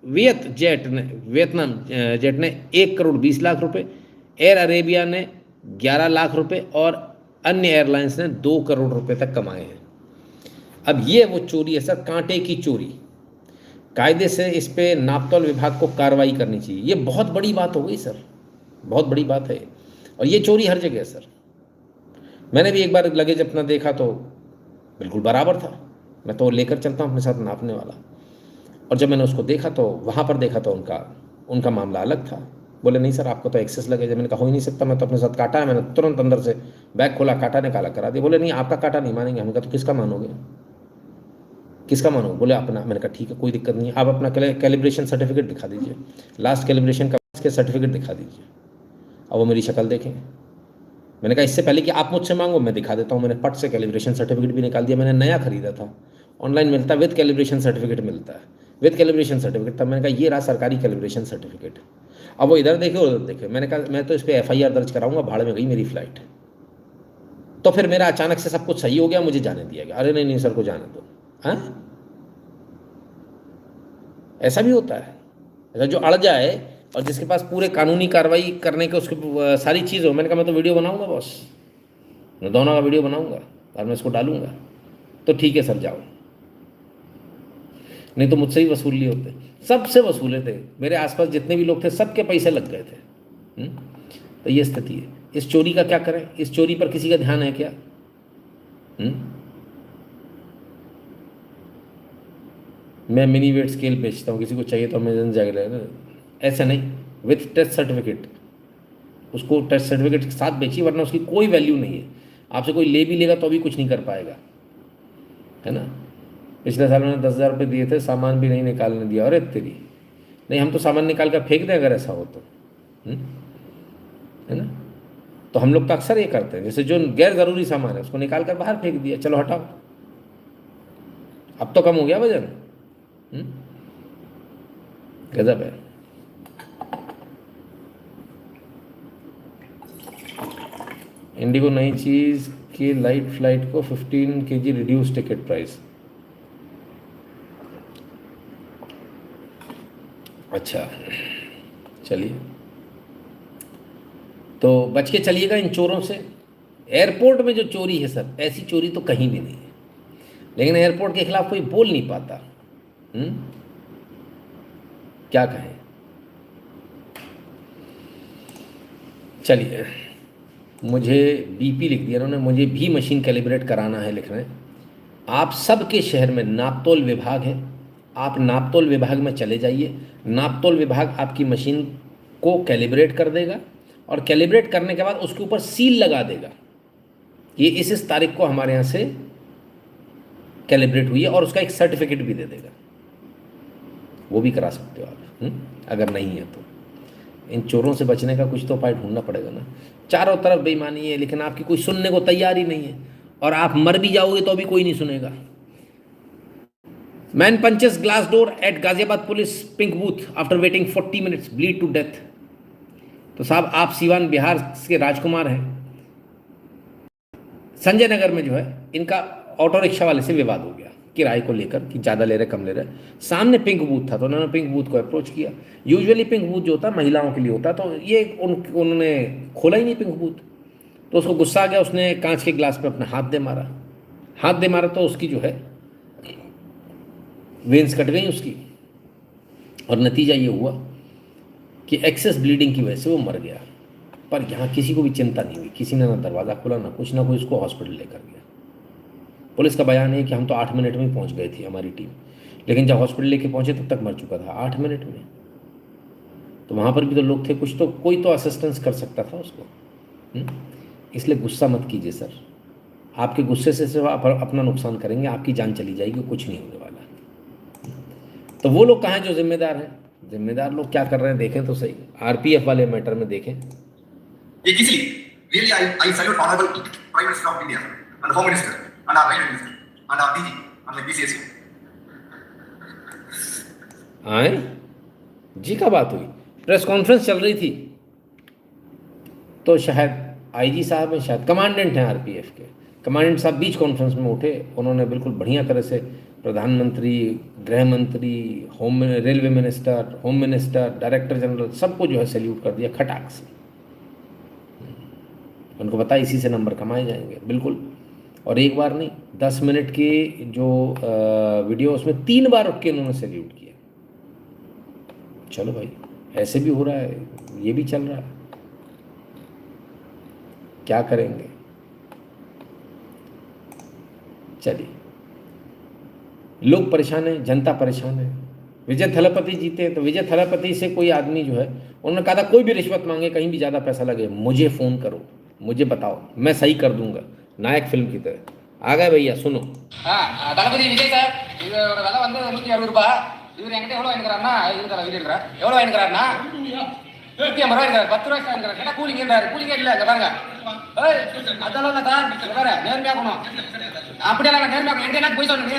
वियतनाम जेट ने 1 करोड़ 20 लाख रुपए, एयर अरेबिया ने 11 लाख रुपए, और अन्य एयरलाइंस ने 2 करोड़ रुपए तक कमाए हैं। अब ये वो चोरी है सर, कांटे की चोरी। कायदे से इस पे नापतोल विभाग को कार्रवाई करनी चाहिए। ये बहुत बड़ी बात हो गई सर, बहुत बड़ी बात है, और ये चोरी हर जगह है सर। मैंने भी एक बार लगेज अपना देखा तो बिल्कुल बराबर था, मैं तो लेकर चलता हूँ अपने साथ नापने वाला, और जब मैंने उसको देखा तो वहाँ पर देखा तो उनका मामला अलग था। बोले नहीं सर आपको तो एक्सेस लगेज है। मैंने कहा हो ही नहीं सकता, मैं तो अपने साथ काटा है। मैंने तुरंत अंदर से बैग खोला, काटा निकाला, करा दिया। बोले नहीं आपका काटा नहीं मानेंगे। हमने कहा तो किसका मानोगे, किसका मानोगे? बोले अपना। मैंने कहा ठीक है कोई दिक्कत नहीं है, आप अपना कैलिब्रेशन सर्टिफिकेट दिखा दीजिए, लास्ट कैलिब्रेशन का के सर्टिफिकेट दिखा दीजिए। अब वो मेरी शक्ल देखें। मैंने कहा इससे पहले कि आप मुझसे मांगो मैं दिखा देता हूँ। मैंने पट से कैलिब्रेशन सर्टिफिकेट भी निकाल दिया। मैंने नया खरीदा था, ऑनलाइन मिलता है, विद कैलिब्रेशन सर्टिफिकेट मिलता है, विद कैलिब्रेशन सर्टिफिकेट था। मैंने कहा ये रहा सरकारी कैलिब्रेशन सर्टिफिकेट। अब वो इधर देखे उधर देखे। मैंने कहा मैं तो इस पर FIR दर्ज कराऊंगा, भाड़ में गई मेरी फ्लाइट। तो फिर मेरा अचानक से सब कुछ सही हो गया, मुझे जाने दिया गया। अरे नहीं सर को जाने दो। हाँ ऐसा भी होता है। ऐसा जो अड़ जाए और जिसके पास पूरे कानूनी कार्रवाई करने के उसके सारी चीज़ हो। मैंने कहा मैं तो वीडियो बनाऊंगा बॉस, मैं दोनों का वीडियो बनाऊंगा और मैं इसको डालूंगा। तो ठीक है सर जाओ, नहीं तो मुझसे ही वसूल लिए होते, सबसे वसूले थे। मेरे आसपास जितने भी लोग थे सबके पैसे लग गए थे। तो ये स्थिति है। इस चोरी का क्या करें? इस चोरी पर किसी का ध्यान है क्या? मैं मिनी वेट स्केल बेचता हूँ, किसी को चाहिए तो अमेजन जाएगा। ऐसा नहीं, विथ टेस्ट सर्टिफिकेट। उसको टेस्ट सर्टिफिकेट के साथ बेचिए, वरना उसकी कोई वैल्यू नहीं है। आपसे कोई ले भी लेगा तो भी कुछ नहीं कर पाएगा, है ना। पिछले साल मैंने 10,000 रुपये दिए थे, सामान भी नहीं निकालने दिया। अरे तेरी, नहीं हम तो सामान निकाल कर फेंक दें अगर ऐसा हो तो, है ना। तो हम लोग तो अक्सर ये करते हैं, जैसे जो गैर ज़रूरी सामान है उसको निकाल कर बाहर फेंक दिया, चलो हटाओ। अब तो कम हो गया वजन। गजब है। इंडिगो नई चीज़ की लाइट फ्लाइट को 15 kg रिड्यूस टिकट प्राइस। अच्छा चलिए, तो बच के चलिएगा इन चोरों से। एयरपोर्ट में जो चोरी है सर, ऐसी चोरी तो कहीं भी नहीं है, लेकिन एयरपोर्ट के खिलाफ कोई बोल नहीं पाता। क्या कहें। चलिए, मुझे BP लिख दिया उन्होंने, मुझे भी मशीन कैलिब्रेट कराना है, लिख रहे हैं। आप सबके शहर में नापतोल विभाग है, आप नापतोल विभाग में चले जाइए। नापतोल विभाग आपकी मशीन को कैलिब्रेट कर देगा, और कैलिब्रेट करने के बाद उसके ऊपर सील लगा देगा, ये इस तारीख को हमारे यहाँ से कैलिब्रेट हुई है, और उसका एक सर्टिफिकेट भी दे देगा। वो भी करा सकते हो आप, अगर नहीं है तो। इन चोरों से बचने का कुछ तो उपाय ढूंढना पड़ेगा ना। चारों तरफ बेईमानी है, लेकिन आपकी कोई सुनने को तैयार ही नहीं है, और आप मर भी जाओगे तो भी कोई नहीं सुनेगा। Man punches glass door at Ghaziabad police pink booth after waiting 40 minutes, bleed to death. तो साहब आप सीवान बिहार के राजकुमार हैं। संजय नगर में जो है इनका ऑटो रिक्शा वाले से विवाद हो गया किराए को लेकर कि ज़्यादा ले रहे कम ले रहे। सामने पिंक बूथ था तो उन्होंने पिंक बूथ को अप्रोच किया। यूजुअली पिंक बूथ जो होता है महिलाओं के लिए होता है, तो ये उन्होंने खोला ही नहीं पिंक बूथ। तो उसको गुस्सा आ गया, उसने कांच के गिलास पे अपना हाथ दे मारा। हाथ दे मारा तो उसकी जो है वेन्स कट गई उसकी, और नतीजा ये हुआ कि एक्सेस ब्लीडिंग की वजह से वो मर गया। पर यहाँ किसी को भी चिंता नहीं हुई, किसी ने ना दरवाज़ा खोला ना कुछ, ना कोई उसको हॉस्पिटल लेकर गया। पुलिस का बयान है कि हम तो 8 मिनट में पहुँच गई थी हमारी टीम, लेकिन जब हॉस्पिटल लेके पहुँचे तब तक मर चुका था 8 मिनट में। तो वहाँ पर भी तो लोग थे, कुछ तो कोई तो असिस्टेंस कर सकता था उसको। इसलिए गुस्सा मत कीजिए सर, आपके गुस्से से सिर्फ आप अपना नुकसान करेंगे, आपकी जान चली जाएगी, कुछ नहीं होने वाला। तो वो लोग कहाँ हैं जो जिम्मेदार हैं? जिम्मेदार लोग क्या कर रहे हैं देखें तो सही। आरपीएफ वाले मैटर में देखें। ये किस लिए? Really, I salute honorable Prime Minister of India and the Home Minister and our Railway Minister and our DG and the BCSU. आए जी का बात हुई, प्रेस कॉन्फ्रेंस चल रही थी, तो शायद आईजी साहब हैं, शायद कमांडेंट हैं आरपीएफ के, कमांडेंट साहब बीच कॉन्फ्रेंस में उठे, उन्होंने बिल्कुल बढ़िया तरह से प्रधानमंत्री, गृह मंत्री, railway minister, home minister, director general सबको जो है सैल्यूट कर दिया खटाक से। उनको पता इसी से नंबर कमाए जाएंगे बिल्कुल। और एक बार नहीं, 10 मिनट की जो वीडियो उसमें 3 बार उठ के उन्होंने सैल्यूट किया। चलो भाई, ऐसे भी हो रहा है, ये भी चल रहा है, क्या करेंगे। चलिए, लोग परेशान हैं, जनता परेशान है। विजय थलापति जीते तो विजय थलापति से कोई आदमी जो है, उन्होंने कहा था कोई भी रिश्वत मांगे, कहीं भी ज़्यादा पैसा लगे, मुझे फ़ोन करो, मुझे बताओ, मैं सही कर दूंगा, नायक फिल्म की तरह। आ गए भैया, सुनो। தளபதி விஜய் சார், இதோட விலை வந்து 160 ரூபாய். இவர் என்கிட்ட எவ்வளோ வாங்கிக்கிறாருன்னா, இதுல விஜய் எவ்வளோ வாங்கிக்கிறாருன்னா 150 ரூபாய் இருக்காரு, 10 ரூபாய் வாங்கிக்கிறாரு. கேட்டா கூலிங் இருந்தாரு, கூலிங்கே இல்லை. இங்க பாருங்க, அதெல்லாம் இல்லை சார், இங்க பாரு நேர்மையா போகணும். அப்படியெல்லாம் நான் நேர்மையா என்கிட்ட என்ன போய் சொல்றீங்க,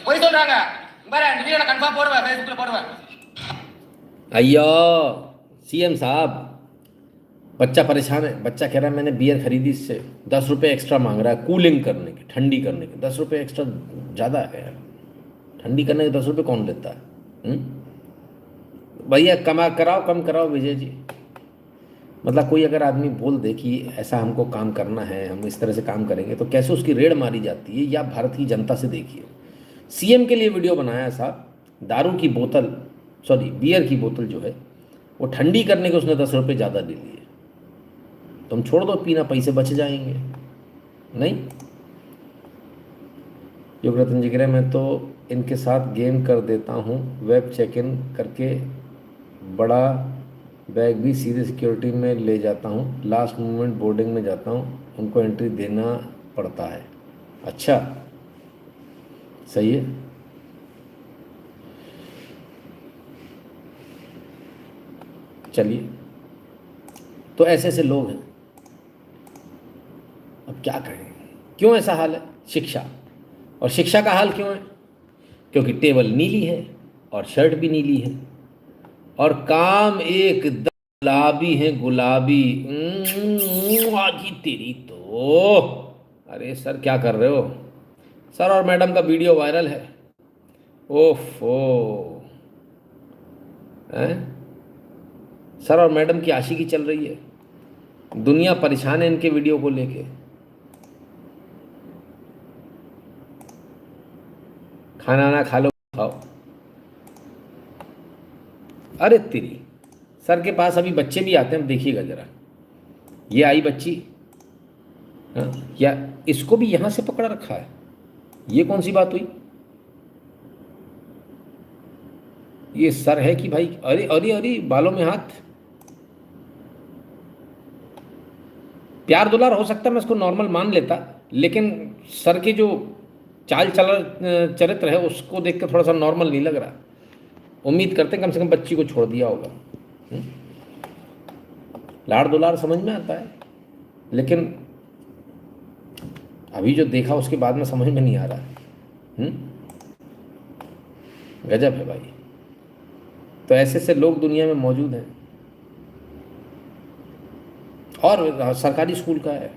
போய் சொல்றாங்க. பாரு இந்த வீடியோல கன்ஃபார்ம் போடுவேன், ஃபேஸ்புக்ல போடுவேன். अय्यो सीएम साहब, बच्चा परेशान है, बच्चा कह रहा है मैंने बियर खरीदी, इससे 10 रुपये एक्स्ट्रा मांग रहा है कूलिंग करने के, ठंडी करने के। 10 रुपये एक्स्ट्रा ज़्यादा है यार, ठंडी करने के 10 रुपये कौन लेता है? भैया कम कराओ विजय जी। मतलब कोई अगर आदमी बोल दे कि ऐसा हमको काम करना है, हम इस तरह से काम करेंगे, तो कैसे उसकी रेड मारी जाती है। या भारत की जनता से देखिए, सीएम के लिए वीडियो बनाया साहब, दारू की बोतल, सॉरी बियर की बोतल जो है वो ठंडी करने के उसने 10 रुपये ज़्यादा ले लिए। तुम छोड़ दो पीना, पैसे बच जाएंगे। नहीं, योगरत्न जी कह रहे मैं तो इनके साथ गेम कर देता हूँ, वेब चेक इन करके बड़ा बैग भी सीधे सिक्योरिटी में ले जाता हूँ, लास्ट मोमेंट बोर्डिंग में जाता हूँ, उनको एंट्री देना पड़ता है। अच्छा, सही है। चलिए, तो ऐसे ऐसे लोग हैं, अब क्या करें, क्यों ऐसा हाल है? शिक्षा, और शिक्षा का हाल क्यों है? क्योंकि टेबल नीली है और शर्ट भी नीली है और काम एकदम गुलाबी है, गुलाबी। आजी तेरी तो, अरे सर क्या कर रहे हो? सर और मैडम का वीडियो वायरल है। ओफो, हैं? सर और मैडम की आशिकी चल रही है, दुनिया परेशान है इनके वीडियो को लेके। खाना ना खा लो, खाओ। अरे तेरी, सर के पास अभी बच्चे भी आते हैं, देखिएगा जरा। ये आई बच्ची, हाँ, या इसको भी यहाँ से पकड़ा रखा है, ये कौन सी बात हुई? ये सर है कि भाई, अरे अरे अरे बालों में हाथ। प्यार दुलार हो सकता है, मैं इसको नॉर्मल मान लेता, लेकिन सर के जो चाल चरित्र है उसको देख कर थोड़ा सा नॉर्मल नहीं लग रहा। उम्मीद करते हैं कम से कम बच्ची को छोड़ दिया होगा। लाड़ दुलार समझ में आता है, लेकिन अभी जो देखा उसके बाद में समझ में नहीं आ रहा। गजब है भाई। तो ऐसे से लोग दुनिया में मौजूद हैं। और सरकारी स्कूल का है,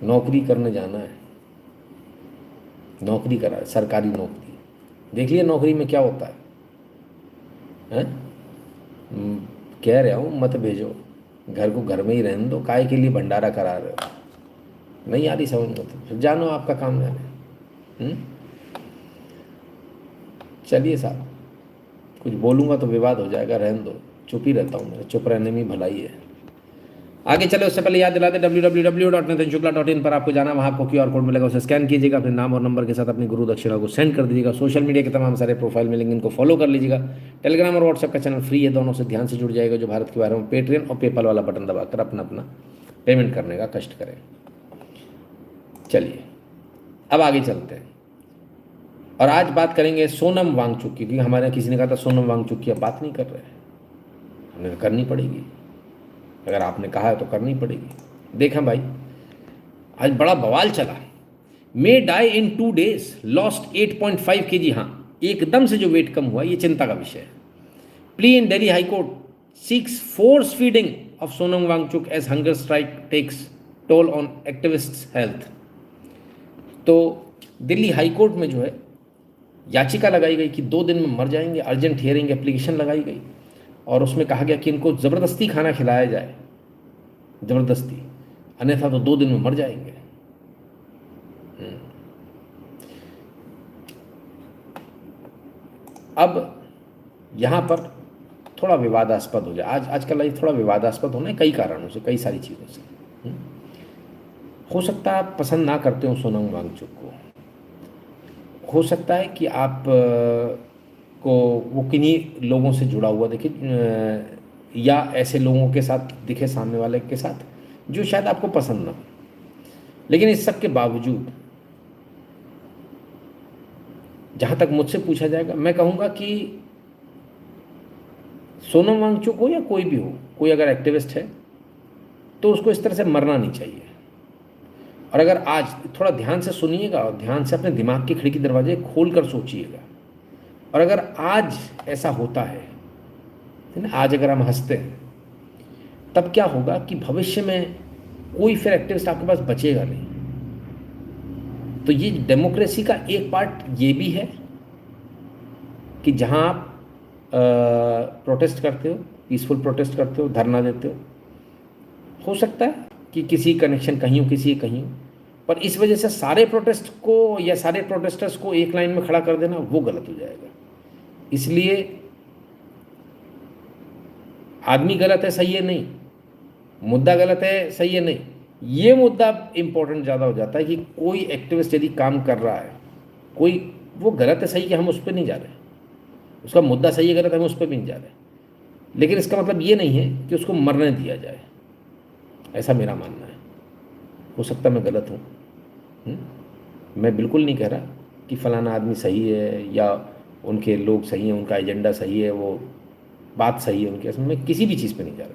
नौकरी करने जाना है, नौकरी करा है, सरकारी नौकरी। देख लिया नौकरी में क्या होता है? कह रहा हूँ मत भेजो, घर को घर में ही रहने दो, काहे के लिए भंडारा करा रहे हो? नहीं आ रही समझ में तो फिर जानो, आपका काम जाने। चलिए साहब, कुछ बोलूँगा तो विवाद हो जाएगा, रहने दो, चुप ही रहता हूँ, मेरे चुप रहने में भलाई है। आगे चले उससे पहले याद दिला दें www.nitinshukla.in पर आपको जाना, वहाँ आपको QR कोड मिलेगा, उसे स्कैन कीजिएगा, अपने नाम और नंबर के साथ अपनी गुरु दक्षिणा को सेंड कर दीजिएगा। सोशल मीडिया के तमाम सारे प्रोफाइल में लिंक, इनको फॉलो कर लीजिएगा। टेलीग्राम और व्हाट्सएप का चैनल फ्री है, दोनों से ध्यान से जुड़ जाएगा। जो भारत के बारे में पेट्रियन और पेपल वाला बटन दबाकर अपना पेमेंट करने का कष्ट करें। चलिए अब आगे चलते हैं और आज बात करेंगे सोनम वांगचुक की, क्योंकि हमारे किसी ने कहा था सोनम वांगचुक की अब बात नहीं कर रहे हैं, हमने कहा करनी पड़ेगी, अगर आपने कहा है तो करनी पड़ेगी। देखा भाई, आज बड़ा बवाल चला। मे डाई इन 2 days, लॉस्ट 8.5 kg। हाँ, एकदम से जो वेट कम हुआ, ये चिंता का विषय है। Plea in Delhi high court seeks force feeding of Sonam Wangchuk as hunger strike takes toll on activists health. तो दिल्ली हाई कोर्ट में जो है याचिका लगाई गई कि 2 दिन में मर जाएंगे, अर्जेंट हियरिंग एप्लीकेशन लगाई गई और उसमें कहा गया कि इनको ज़बरदस्ती खाना खिलाया जाए, ज़बरदस्ती, अन्यथा तो 2 दिन में मर जाएंगे। अब यहाँ पर थोड़ा विवादास्पद हो जाए, आजकल ये थोड़ा विवादास्पद होना है कई कारणों से, कई सारी चीज़ों से। हो सकता है आप पसंद ना करते हो सोनम वांगचुक को, हो सकता है कि आप को वो किन्हीं लोगों से जुड़ा हुआ दिखे, या ऐसे लोगों के साथ दिखे, सामने वाले के साथ, जो शायद आपको पसंद ना हो। लेकिन इस सब के बावजूद जहाँ तक मुझसे पूछा जाएगा, मैं कहूँगा कि सोनम वांगचुक हो या कोई भी हो, कोई अगर एक्टिविस्ट है तो उसको इस तरह से मरना नहीं चाहिए। और अगर आज थोड़ा ध्यान से सुनिएगा और ध्यान से अपने दिमाग की खिड़की दरवाजे खोल कर सोचिएगा, और अगर आज ऐसा होता है ना, आज अगर हम हंसते हैं, तब क्या होगा कि भविष्य में कोई फिर एक्टिविस्ट आपके पास बचेगा नहीं। तो ये डेमोक्रेसी का एक पार्ट ये भी है कि जहाँ आप प्रोटेस्ट करते हो, पीसफुल प्रोटेस्ट करते हो, धरना देते हो सकता है कि किसी कनेक्शन कहीं हो, किसी कहीं हो, पर इस वजह से सारे प्रोटेस्ट को या सारे प्रोटेस्टर्स को एक लाइन में खड़ा कर देना वो गलत हो जाएगा। इसलिए आदमी गलत है, सही है नहीं, मुद्दा गलत है, सही है नहीं, ये मुद्दा इम्पोर्टेंट ज़्यादा हो जाता है कि कोई एक्टिविस्ट यदि काम कर रहा है, कोई वो गलत है सही कि हम उस पर नहीं जा रहे, उसका मुद्दा सही है गलत हम उस पर भी नहीं जा रहे, लेकिन इसका मतलब ये नहीं है कि उसको मरने दिया जाए, ऐसा मेरा मानना है। हो सकता मैं गलत हूँ, मैं बिल्कुल नहीं कह रहा कि फ़लाना आदमी सही है या उनके लोग सही हैं, उनका एजेंडा सही है, वो बात सही है उनके, मैं किसी भी चीज़ पे नहीं जा रहा।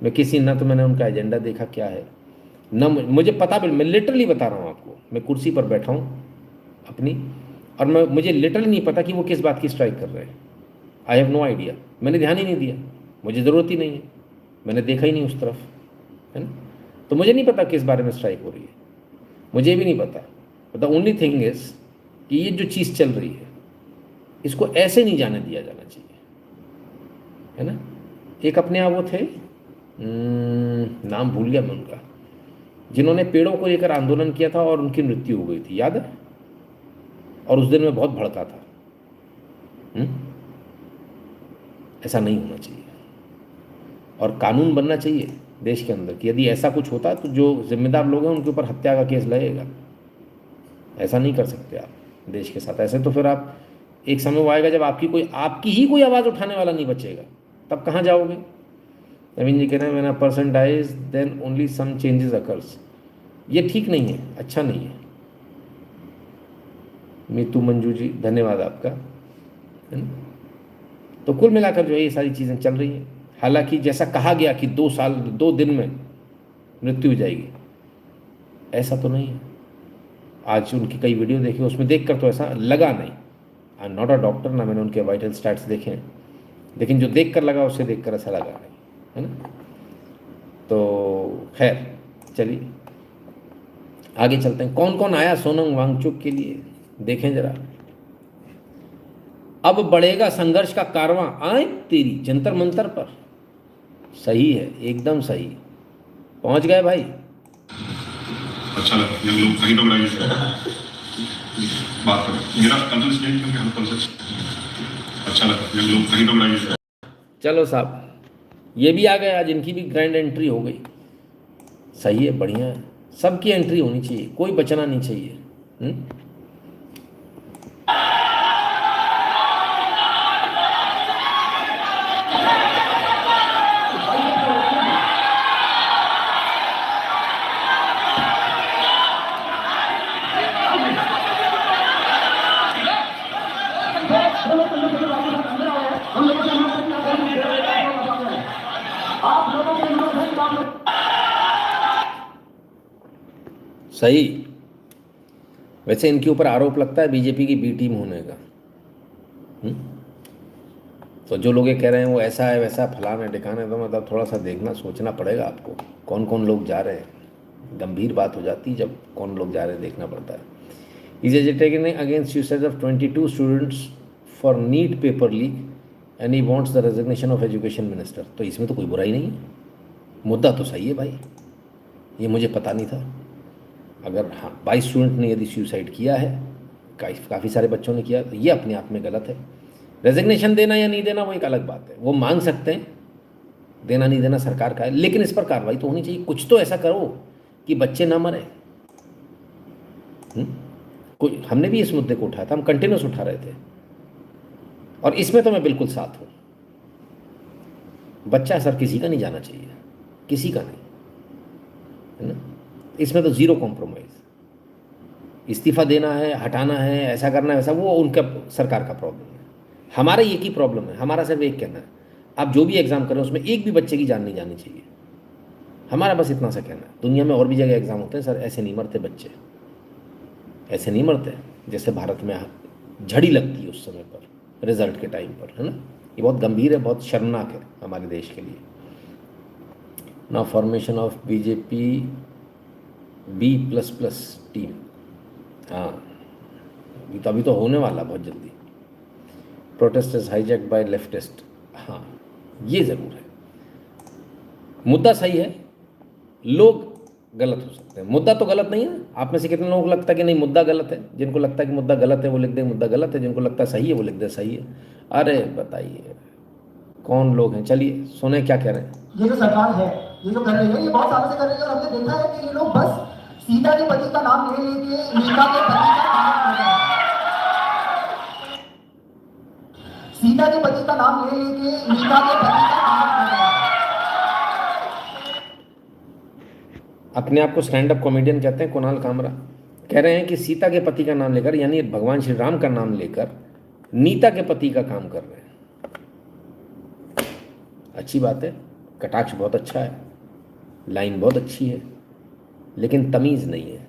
मैं किसी, ना तो मैंने उनका एजेंडा देखा क्या है, ना मुझे पता, मैं लिटरली बता रहा हूँ आपको, मैं कुर्सी पर बैठा हूँ अपनी, और मुझे लिटरली नहीं पता कि वो किस बात की स्ट्राइक कर रहे हैं। आई हैव नो आइडिया, मैंने ध्यान ही नहीं दिया, मुझे ज़रूरत ही नहीं है, मैंने देखा ही नहीं उस तरफ, है ना, तो मुझे नहीं पता किस बारे में स्ट्राइक हो रही है, मुझे भी नहीं पता। द ओनली थिंग इज़ कि ये जो चीज़ चल रही है इसको ऐसे नहीं जाने दिया जाना चाहिए, है ना। एक अपने आप वो थे, नाम भूल गया मैं उनका, जिन्होंने पेड़ों को लेकर आंदोलन किया था और उनकी मृत्यु हो गई थी, याद है, और उस दिन मैं बहुत भड़का था। ऐसा नहीं होना चाहिए, और कानून बनना चाहिए देश के अंदर कि यदि ऐसा कुछ होता है तो जो जिम्मेदार लोग हैं उनके ऊपर हत्या का केस लगेगा। ऐसा नहीं कर सकते आप देश के साथ, ऐसे तो फिर आप, एक समय वो आएगा जब आपकी ही कोई आवाज़ उठाने वाला नहीं बचेगा, तब कहाँ जाओगे। नवीन जी कह रहे हैं when a person dies then only some changes occurs. ये ठीक नहीं है, अच्छा नहीं है। मीतू मंजू जी धन्यवाद आपका, है ना। तो कुल मिलाकर जो है ये सारी चीज़ें चल रही हैं। हालांकि जैसा कहा गया कि 2 दिन में मृत्यु हो जाएगी, ऐसा तो नहीं है। आज उनकी कई वीडियो देखी, उसमें देखकर तो ऐसा लगा नहीं। I am not a doctor, ना मैंने उनके वाइटल स्टैट्स देखे हैं, लेकिन जो देखकर लगा उससे देखकर ऐसा लगा नहीं, है ना। तो खैर चलिए आगे चलते हैं। कौन कौन आया सोनम वांगचुक के लिए देखें जरा। अब बढ़ेगा संघर्ष का कारवां, आए तेरी जंतर मंतर पर। सही है, एकदम सही। पहुंच गए भाई। अच्छा लगा हम लोग कहीं पर लड़ाई बात करो मेरा कंसर्न स्टेट क्योंकि हम कंसर्न अच्छा लगा हम लोग कहीं पर लड़ाई चलो साहब, ये भी आ गए आज, इनकी भी ग्रैंड एंट्री हो गई। सही है, बढ़िया है, सबकी एंट्री होनी चाहिए, कोई बचना नहीं चाहिए। सही। वैसे इनके ऊपर आरोप लगता है बीजेपी की बी टीम होने का। तो जो लोग ये कह रहे हैं वो ऐसा है वैसा फलाना है ढिकाना है, तो मतलब थोड़ा सा देखना सोचना पड़ेगा आपको, कौन कौन लोग जा रहे हैं। गंभीर बात हो जाती है जब कौन लोग जा रहे हैं, देखना पड़ता है। Is agitating against suicide of 22 students for NEET paper leak and he wants the resignation of education minister. तो इसमें तो कोई बुराई नहीं है, मुद्दा तो सही है भाई, ये मुझे पता नहीं था। अगर हाँ 22 स्टूडेंट ने यदि सुसाइड किया है, काफ़ी सारे बच्चों ने किया, तो ये अपने आप में गलत है। रेजिग्नेशन देना या नहीं देना वो एक अलग बात है, वो मांग सकते हैं, देना नहीं देना सरकार का है, लेकिन इस पर कार्रवाई तो होनी चाहिए। कुछ तो ऐसा करो कि बच्चे ना मरे। कोई, हमने भी इस मुद्दे को उठाया था, हम कंटिन्यूस उठा रहे थे, और इसमें तो मैं बिल्कुल साथ हूँ। बच्चा सर किसी का नहीं जाना चाहिए, किसी का नहीं, है ना। इसमें तो ज़ीरो कॉम्प्रोमाइज़। इस्तीफ़ा देना है, हटाना है, ऐसा करना है वैसा, वो उनका सरकार का प्रॉब्लम है। हमारा एक ही प्रॉब्लम है, हमारा सिर्फ एक कहना है, आप जो भी एग्ज़ाम करें उसमें एक भी बच्चे की जान नहीं जानी चाहिए। हमारा बस इतना सा कहना है। दुनिया में और भी जगह एग्ज़ाम होते हैं सर, ऐसे नहीं मरते बच्चे, ऐसे नहीं मरते जैसे भारत में झड़ी लगती है उस समय पर, रिजल्ट के टाइम पर, है ना। ये बहुत गंभीर है, बहुत शर्मनाक है हमारे देश के लिए। Now formation of BJP B++ team, हाँ ये तो अभी तो होने वाला बहुत जल्दी। प्रोटेस्टर्स हाईजैक बाय लेफ्टिस्ट, हाँ ये ज़रूर है। मुद्दा सही है, लोग गलत हो सकते हैं, मुद्दा तो गलत नहीं है। आप में से कितने लोगों को लगता है कि नहीं मुद्दा गलत है? जिनको लगता है कि मुद्दा गलत है वो लिख दे मुद्दा गलत है, जिनको लगता है सही है वो लिख दे सही है। अरे बताइए कौन लोग हैं? चलिए सुने क्या कह रहे हैं। ये जो सरकार है, ये जो कर रही है, ये बहुत सालों से कर रही है, और हमने देखा है कि ये लोग बस सीता के पति का नाम ले लेके मीता के पति का काम कर रहे हैं। सीता के पति का नाम ले लेके मीता के पति का काम कर रहे हैं। अपने आप को स्टैंड अप कॉमेडियन कहते हैं कुणाल कामरा, कह रहे हैं कि सीता के पति का नाम लेकर, यानी भगवान श्री राम का नाम लेकर नीता के पति का काम कर रहे हैं। अच्छी बात है, कटाक्ष बहुत अच्छा है, लाइन बहुत अच्छी है, लेकिन तमीज़ नहीं है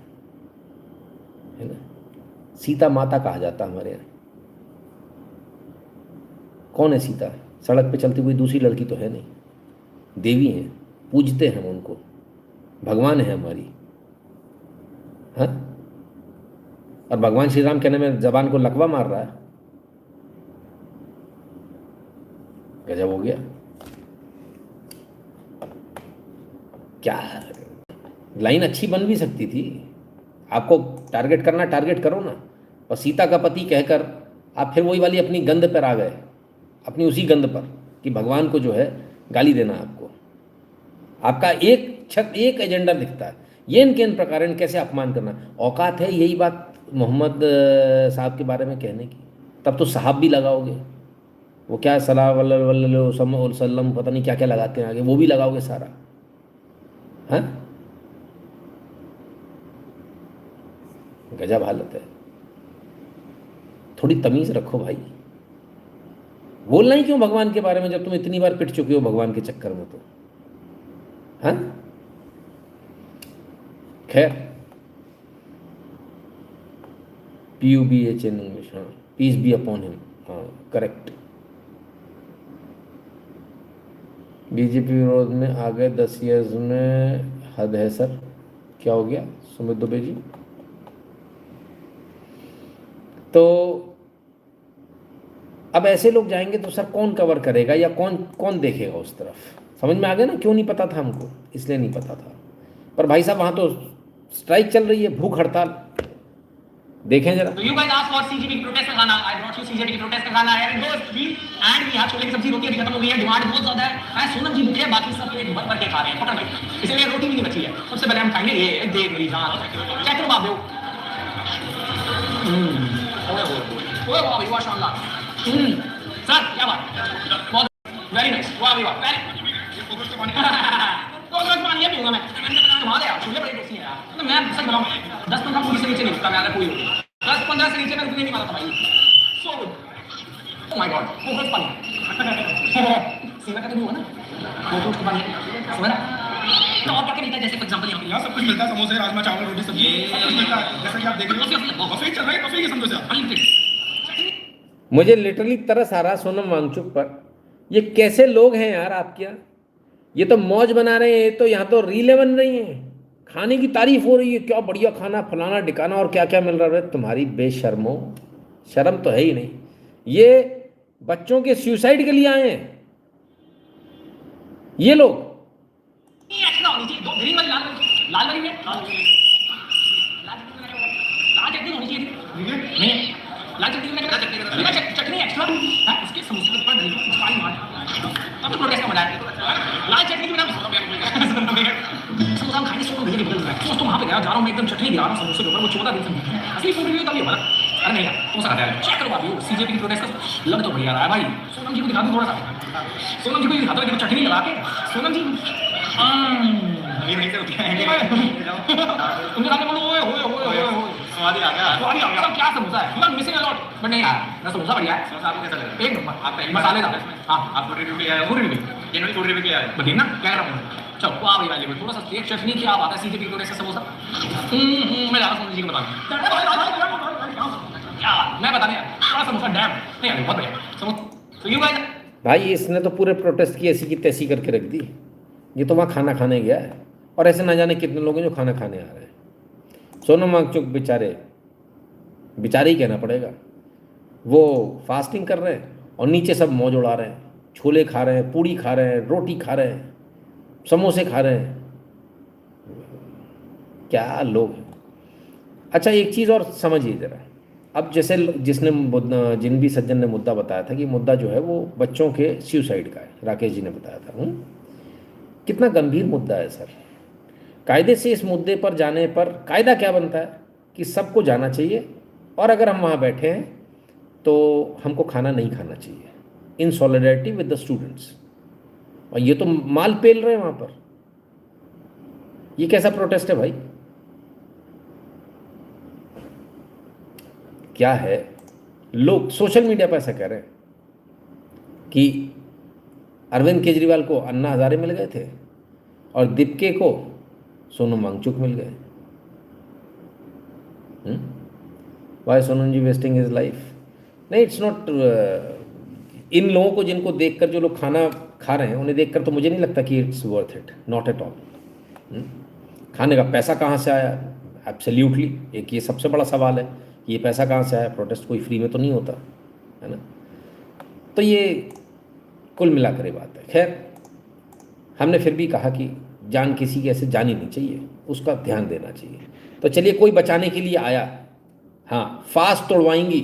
ना। सीता माता कहा जाता हमारे यहाँ। कौन है सीता? सड़क पे चलती हुई दूसरी लड़की तो है नहीं, देवी हैं, पूजते हैं हम उनको, भगवान है हमारी, हाँ। और भगवान श्री राम कहने में जबान को लकवा मार रहा है, गजब हो गया। क्या लाइन अच्छी बन भी सकती थी, आपको टारगेट करना टारगेट करो ना। और सीता का पति कहकर आप फिर वही वाली अपनी गंध पर आ गए, अपनी उसी गंध पर कि भगवान को जो है गाली देना। आपका एक एजेंडा दिखता है, ये इनके इन प्रकार कैसे अपमान करना। औकात है यही बात मोहम्मद साहब के बारे में कहने की, तब तो साहब भी लगाओगे, वो क्या सल्लल्लाहु अलैहि वसल्लम पता नहीं क्या क्या लगाते हैं आगे, वो भी लगाओगे सारा, हाँ। गजब हालत है। थोड़ी तमीज़ रखो भाई, बोलना ही क्यों भगवान के बारे में जब तुम इतनी बार पिट चुके हो भगवान के चक्कर में, तो हाँ। खैर, PUBH इन इंग्लिश, हाँ, पीस बी अपॉन हिम, हाँ करेक्ट। बीजेपी विरोध में आ गए 10 ईयर्स में, हद है सर। क्या हो गया सुमित दुबे जी? तो अब ऐसे लोग जाएंगे तो सर कौन कवर करेगा, या कौन देखेगा उस तरफ? समझ में आ गया ना क्यों नहीं पता था हमको? इसलिए नहीं पता था। पर भाई साहब वहाँ तो स्ट्राइक चल रही है, भूख हड़ताल। देखें जरा। तो you guys asked for CGP की प्रोटेस्ट का खाना, I brought you CGP की प्रोटेस्ट का खाना है, and those भी, and we have छोले की सब्जी, रोटी अभी खत्म हो गई है, डिमांड बहुत ज्यादा है, and सोनम जी भूखे, बाकी सब पेट भर भर के खा रहे हैं, पकड़ भाई, इसलिए रोटी भी नहीं बची है। सबसे पहले हम खाएंगे ये, देख मेरी जान, चेक करो बाबू, ओए वाह भाई वाह शानदार, सर क्या बात, बहुत वेरी नाइस, वाह भाई वाह, वेरी कोकोनट पानी है पीऊंगा मैं, कमाल है यार, छोले बड़े टेस्टी हैं यार, तो मैं सच बताऊं 10-15 पूरी से नीचे नहीं उठता मैं, अगर कोई 10-15 से नीचे मैं रुकने नहीं वाला था भाई, so good, oh my God, coconut पानी, सीमा का तो हुआ ना, कोकोनट पानी, समझ ना? तो और क्या क्या मिलता है जैसे फॉर एग्जांपल यहाँ सब कुछ मिलता है, समोसे, राजमा चावल, रोटी सब्जी, सब कुछ मिलता है, जैसा कि आप देख रहे हो, बफे चल रहा है, बफे के समझो से अनलिमिटेड। मुझे लिटरली तरस आ रहा सोनम वांगचुक पर। ये कैसे लोग हैं यार आपके यहाँ? ये तो मौज बना रहे हैं, तो यहाँ तो रीलें बन रही हैं, खाने की तारीफ हो रही है, क्या बढ़िया खाना, फलाना ढिकाना, और क्या क्या मिल रहा है। तुम्हारी बेशर्मो, शर्म तो है ही नहीं। ये बच्चों के सुसाइड के लिए आए हैं ये लोग। एक्स्ट्रा होनी चाहिए, दो ग्रीन वाली लाल वाली है, लाल चटनी होनी चाहिए थी, नहीं लाल चटनी में चटनी एक्स्ट्रा, उसके समोसे के ऊपर दही पानी मार, तब तो प्रोटेस्ट का मजा है। लाल चटनी के बिना समोसा हम खाने से मुझे निकल रहा है, तो वहां पे गया, जा रहा हूं मैं एकदम चटनी दिया रहा हूं समोसे के ऊपर, वो 14 दिन से असली फूड रिव्यू तभी होगा ना। अरे नहीं यार समोसा खाता है, चेक करो बाबू, सीजेपी की प्रोटेस्ट का लग तो बढ़िया रहा है भाई। सोनम जी को दिखा दो थोड़ा सा, सोनम जी को दिखा दो एकदम चटनी लगा के, सोनम जी ये नहीं से उठे हैं तुमने सामने बोलो ओए ओए ओए ओए स्वाद ही आ गया, स्वाद ही आ गया। क्या समोसा है, you are missing a lot, but नहीं यार ना समोसा बढ़िया है। समोसा आपको कैसा लगा? एक नंबर, आप मसालेदार। हां आप फूड रिव्यू के लिए आए, food review genuine food review के लिए आए, बताइए ना क्या कर रहा हूं। चलो वाह भाई वाली थोड़ा सा एक चटनी क्या बात है, सीजेपी प्रोटेस्ट का समोसा। मैं जा रहा हूं सोनम जी को बताने, क्या मैं बताने थोड़ा समोसा डैम नहीं यार बहुत बढ़िया समोसा। तो यू गाइस भाई इसने तो पूरे प्रोटेस्ट की ऐसी की तैसी करके रख दी। ये तो वहाँ खाना खाने गया है, और ऐसे ना जाने कितने लोग हैं जो खाना खाने आ रहे हैं। सोनम वांगचुक बेचारे ही कहना पड़ेगा, वो फास्टिंग कर रहे हैं और नीचे सब मौज उड़ा रहे हैं, छोले खा रहे हैं, पूड़ी खा रहे हैं, रोटी खा रहे हैं, समोसे खा रहे हैं। क्या लोग हैं। अच्छा एक चीज़ और समझिए ज़रा, अब जैसे जिन भी सज्जन ने मुद्दा बताया था कि मुद्दा जो है वो बच्चों के सुसाइड का है, राकेश जी ने बताया था। कितना गंभीर मुद्दा है सर। कायदे से इस मुद्दे पर जाने पर कायदा क्या बनता है कि सबको जाना चाहिए, और अगर हम वहाँ बैठे हैं तो हमको खाना नहीं खाना चाहिए, इन सॉलिडरिटी विद द स्टूडेंट्स। और ये तो माल पेल रहे हैं वहाँ पर। ये कैसा प्रोटेस्ट है भाई? क्या है? लोग सोशल मीडिया पर ऐसा कह रहे हैं कि अरविंद केजरीवाल को अन्ना हजारे मिल गए थे और दीपके को सोनम वांगचुक मिल गए। वाई सोनम जी वेस्टिंग हिज लाइफ? नहीं, इट्स नॉट। इन लोगों को जिनको देखकर, जो लोग खाना खा रहे हैं उन्हें देखकर तो मुझे नहीं लगता कि it's worth it, not at all. खाने का पैसा कहाँ से आया? एब्सोल्युटली एक ये सबसे बड़ा सवाल है, ये पैसा कहाँ से आया? प्रोटेस्ट कोई फ्री में तो नहीं होता है ना। तो ये कुल मिलाकर ये बात है। खैर हमने फिर भी कहा कि जान किसी की ऐसे जानी नहीं चाहिए, उसका ध्यान देना चाहिए। तो चलिए कोई बचाने के लिए आया। हाँ, फास्ट तोड़वाएंगी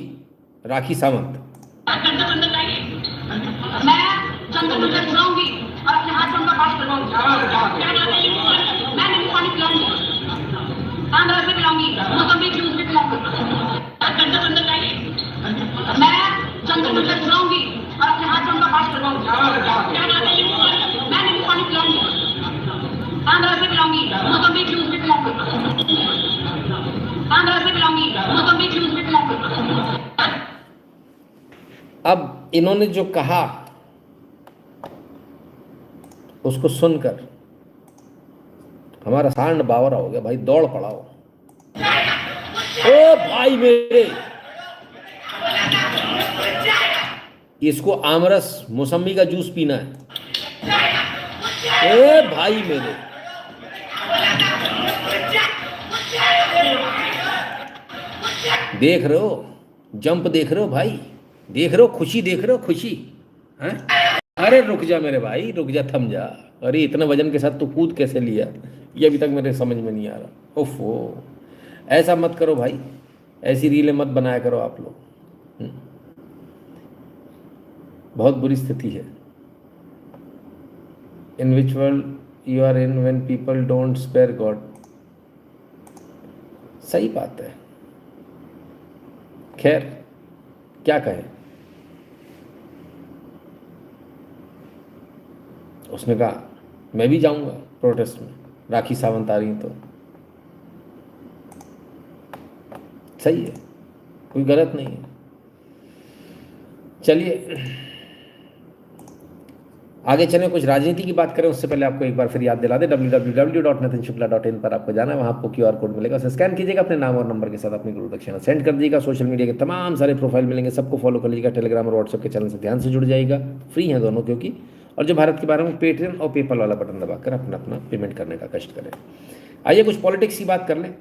राखी सावंत। मैं जंगल में जाऊंगी और अपने हाथ से उनका पास करवाऊंगी। मैं नहीं पानी पिलाऊंगी, आंध्र से पिलाऊंगी, मोज़म्बिक जूस भी पिलाऊंगी। मैं जंगल में जाऊंगी और अपने हाथ से उनका पास करवाऊंगी। मैं नहीं पानी पिलाऊंगी, आंध्र से पिलाऊंगी, मोज़म्बिक जूस भी पिलाऊंगी। आंध्र से पिलाऊंगी, मोज़म्बिक जूस भी पिलाऊंगी। अब इन्होंने जो कहा उसको सुनकर हमारा सांड बावरा हो गया भाई, दौड़ पड़ा हो। ओ भाई मेरे, इसको आमरस मौसमी का जूस पीना है। ए भाई मेरे, देख रहे हो जंप, देख रहे हो भाई, देख रहे हो खुशी, देख रहे हो खुशी हैं? अरे रुक जा मेरे भाई, रुक जा, थम जा। अरे इतने वजन के साथ तू कूद कैसे लिया, ये अभी तक मेरे समझ में नहीं आ रहा। ओफो, ऐसा मत करो भाई, ऐसी रीलें मत बनाया करो आप लोग। बहुत बुरी स्थिति है। In which world you are in when people don't spare God. सही बात है। खैर क्या कहें। उसने कहा मैं भी जाऊंगा प्रोटेस्ट में, राखी सावंत आ रही तो सही है, कोई गलत नहीं है। चलिए आगे चलें, कुछ राजनीति की बात करें। उससे पहले आपको एक बार फिर याद दिला दें, www.nitinshukla.in पर आपको जाना है, वहाँ आपको QR कोड मिलेगा, उसे स्कैन कीजिएगा, अपने नाम और नंबर के साथ अपनी गुरु दक्षिणा सेंड कर दीजिएगा। सोशल मीडिया के तमाम सारे प्रोफाइल मिलेंगे, सबको फॉलो कर लीजिएगा। टेलीग्राम और व्हाट्सएप के चैनल से ध्यान से जुड़ जाइएगा, फ्री हैं दोनों क्योंकि। और जो भारत के बारे में पेटीएम और पेपल वाला बटन दबाकर अपना अपना पेमेंट करने का कष्ट करें। आइए कुछ पॉलिटिक्स की बात कर लें।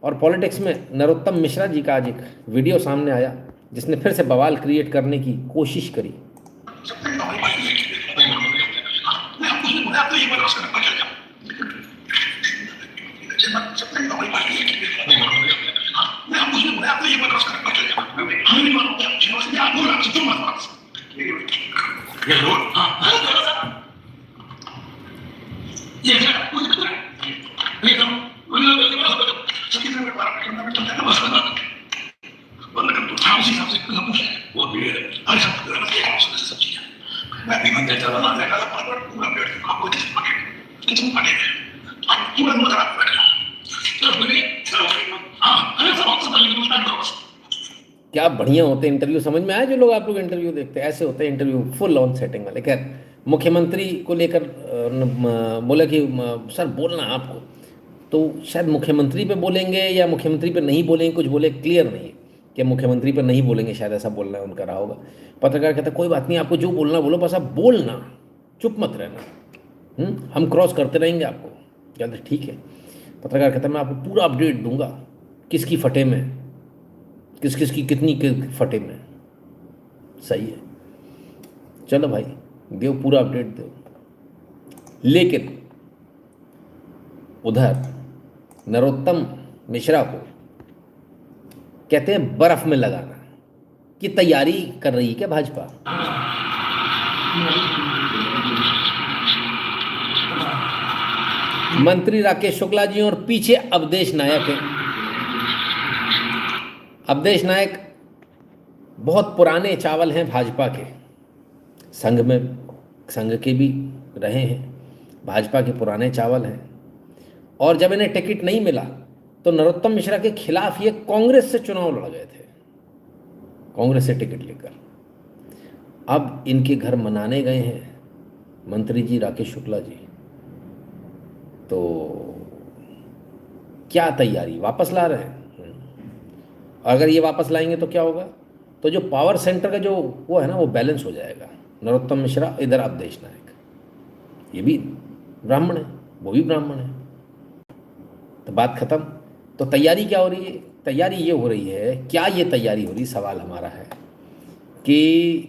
और पॉलिटिक्स में नरोत्तम मिश्रा जी का आज एक वीडियो सामने आया जिसने फिर से बवाल क्रिएट करने की कोशिश करी। क्या बढ़िया होते इंटरव्यू, समझ में आया जो लोग आप लोग इंटरव्यू देखते हैं, ऐसे होते हैं इंटरव्यू, फुल ऑन सेटिंग वाले। खैर मुख्यमंत्री को लेकर बोला कि सर बोलना आपको, तो शायद मुख्यमंत्री पे बोलेंगे या मुख्यमंत्री पे नहीं बोलेंगे, कुछ बोले क्लियर नहीं है कि मुख्यमंत्री पे नहीं बोलेंगे, शायद ऐसा बोलना है उनका रहा होगा। पत्रकार कहता कोई बात नहीं, आपको जो बोलना बोलो, बस आप बोलना, चुप मत रहना, हम क्रॉस करते रहेंगे आपको। कहते ठीक है। पत्रकार कहता मैं आपको पूरा अपडेट दूंगा, किसकी फटे में, किस किस की कितनी फटे में। सही है, चलो भाई दो, पूरा अपडेट दो। लेकिन उधर नरोत्तम मिश्रा को कहते हैं बर्फ में लगाना की तैयारी कर रही है क्या भाजपा। मंत्री राकेश शुक्ला जी और पीछे अवधेश नायक है। अवधेश नायक बहुत पुराने चावल हैं भाजपा के, संघ के भी रहे हैं, भाजपा के पुराने चावल हैं। और जब इन्हें टिकट नहीं मिला तो नरोत्तम मिश्रा के खिलाफ ये कांग्रेस से चुनाव लड़ गए थे, कांग्रेस से टिकट लेकर। अब इनके घर मनाने गए हैं मंत्री जी राकेश शुक्ला जी, तो क्या तैयारी, वापस ला रहे हैं। अगर ये वापस लाएंगे तो क्या होगा, तो जो पावर सेंटर का जो वो है ना, वो बैलेंस हो जाएगा। नरोत्तम मिश्रा, इधर अवधेश नायक, ये भी ब्राह्मण है, वो भी ब्राह्मण है, तो बात खत्म। तो तैयारी क्या हो रही है, तैयारी ये हो रही है, क्या ये तैयारी हो रही, सवाल हमारा है कि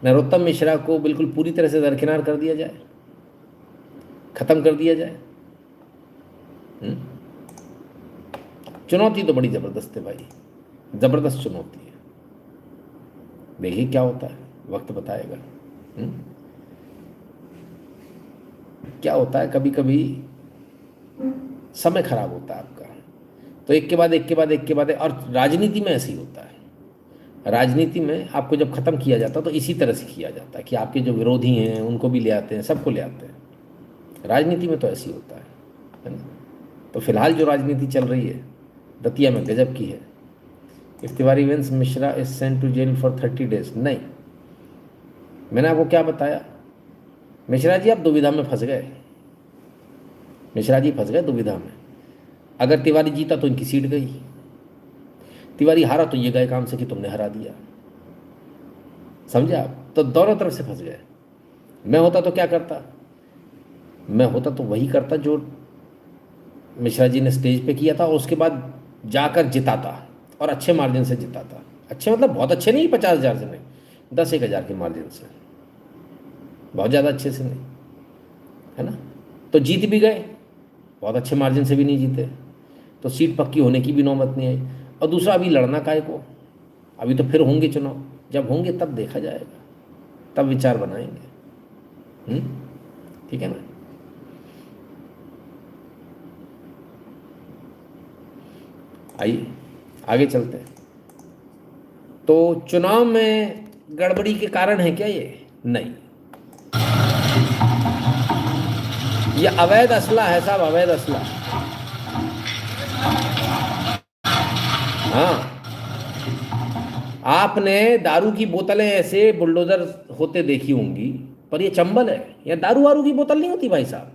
नरोत्तम मिश्रा को बिल्कुल पूरी तरह से दरकिनार कर दिया जाए, खत्म कर दिया जाए। चुनौती तो बड़ी ज़बरदस्त है भाई, ज़बरदस्त चुनौती है। देखिए क्या होता है, वक्त बताएगा। क्या होता है, कभी कभी समय खराब होता है आपका, तो एक के बाद एक के बाद एक के बाद, और राजनीति में ऐसे ही होता है। राजनीति में आपको जब ख़त्म किया जाता है तो इसी तरह से किया जाता है कि आपके जो विरोधी हैं उनको भी ले आते हैं, सबको ले आते हैं। राजनीति में तो ऐसे ही होता है ना। तो फिलहाल जो राजनीति चल रही है दतिया में गजब की है। If Tiwari wins Mishra is sent to jail for 30 days। नहीं, मैंने आपको क्या बताया, मिश्रा जी आप दुविधा में फंस गए, मिश्रा जी फंस गए दुविधा में। अगर तिवारी जीता तो इनकी सीट गई, तिवारी हारा तो ये गए काम से कि तुमने हरा दिया, समझे आप। तो दोनों तरफ से फंस गए। मैं होता तो क्या करता, मैं होता तो वही करता जो मिश्रा जी ने स्टेज पे किया था, और उसके बाद जाकर जिताता, और अच्छे मार्जिन से जिताता। अच्छे मतलब बहुत अच्छे नहीं, 50,000 से नहीं, 10-1 हज़ार के मार्जिन से, बहुत ज़्यादा अच्छे से नहीं, है ना। तो जीत भी गए, बहुत अच्छे मार्जिन से भी नहीं जीते, तो सीट पक्की होने की भी नौबत नहीं आई। और दूसरा, अभी लड़ना काहे को, अभी तो फिर होंगे चुनाव, जब होंगे तब देखा जाएगा, तब विचार बनाएंगे। ठीक है ना। आइए आगे चलते हैं। तो चुनाव में गड़बड़ी के कारण है क्या ये? नहीं, ये अवैध असला है साहब, अवैध असला। हाँ, आपने दारू की बोतलें ऐसे बुलडोजर होते देखी होंगी, पर ये चंबल है, या दारू वारू की बोतल नहीं होती भाई साहब,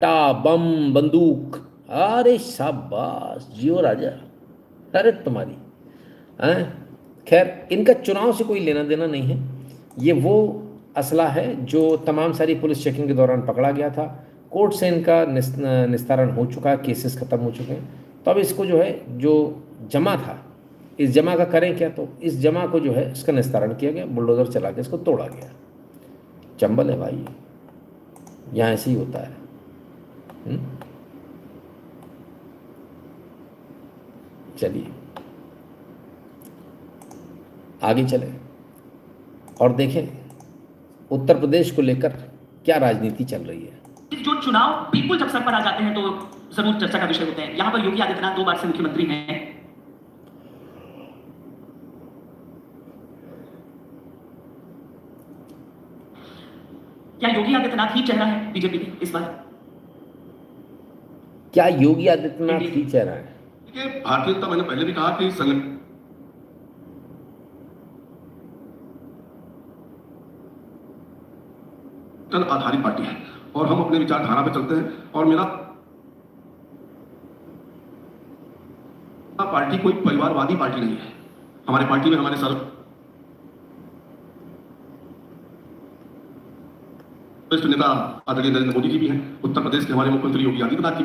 टा बम बंदूक। अरे शाबाश, जियो राजा, अरे तुम्हारी हैं। खैर, इनका चुनाव से कोई लेना देना नहीं है, ये वो असला है जो तमाम सारी पुलिस चेकिंग के दौरान पकड़ा गया था, कोर्ट से इनका निस्तारण हो चुका है, केसेस ख़त्म हो चुके हैं। तो अब इसको जो है, जो जमा था, इस जमा का करें क्या, तो इस जमा को जो है इसका निस्तारण किया गया, बुलडोज़र चला के इसको तोड़ा गया। चंबल है भाई, यहाँ ऐसे ही होता है। चलिए आगे चले और देखें उत्तर प्रदेश को लेकर क्या राजनीति चल रही है। जो चुनाव बिल्कुल जब सर पर आ जाते हैं तो जरूर चर्चा का विषय होते हैं। यहाँ पर योगी आदित्यनाथ 2 बार से मुख्यमंत्री हैं। क्या योगी आदित्यनाथ ही चेहरा है बीजेपी के इस बार? क्या योगी आदित्यनाथ ही चेहरा है? देखिए, भारतीय जनता, मैंने पहले भी कहा कि संगठन आधारित पार्टी है और हम अपने विचारधारा पे चलते हैं, और मेरा पार्टी कोई परिवारवादी पार्टी नहीं है। हमारे पार्टी में हमारे सर्वश्रेष्ठ नेता आदरणीय नरेंद्र मोदी जी भी हैं, उत्तर प्रदेश के हमारे मुख्यमंत्री योगी आदित्यनाथ जी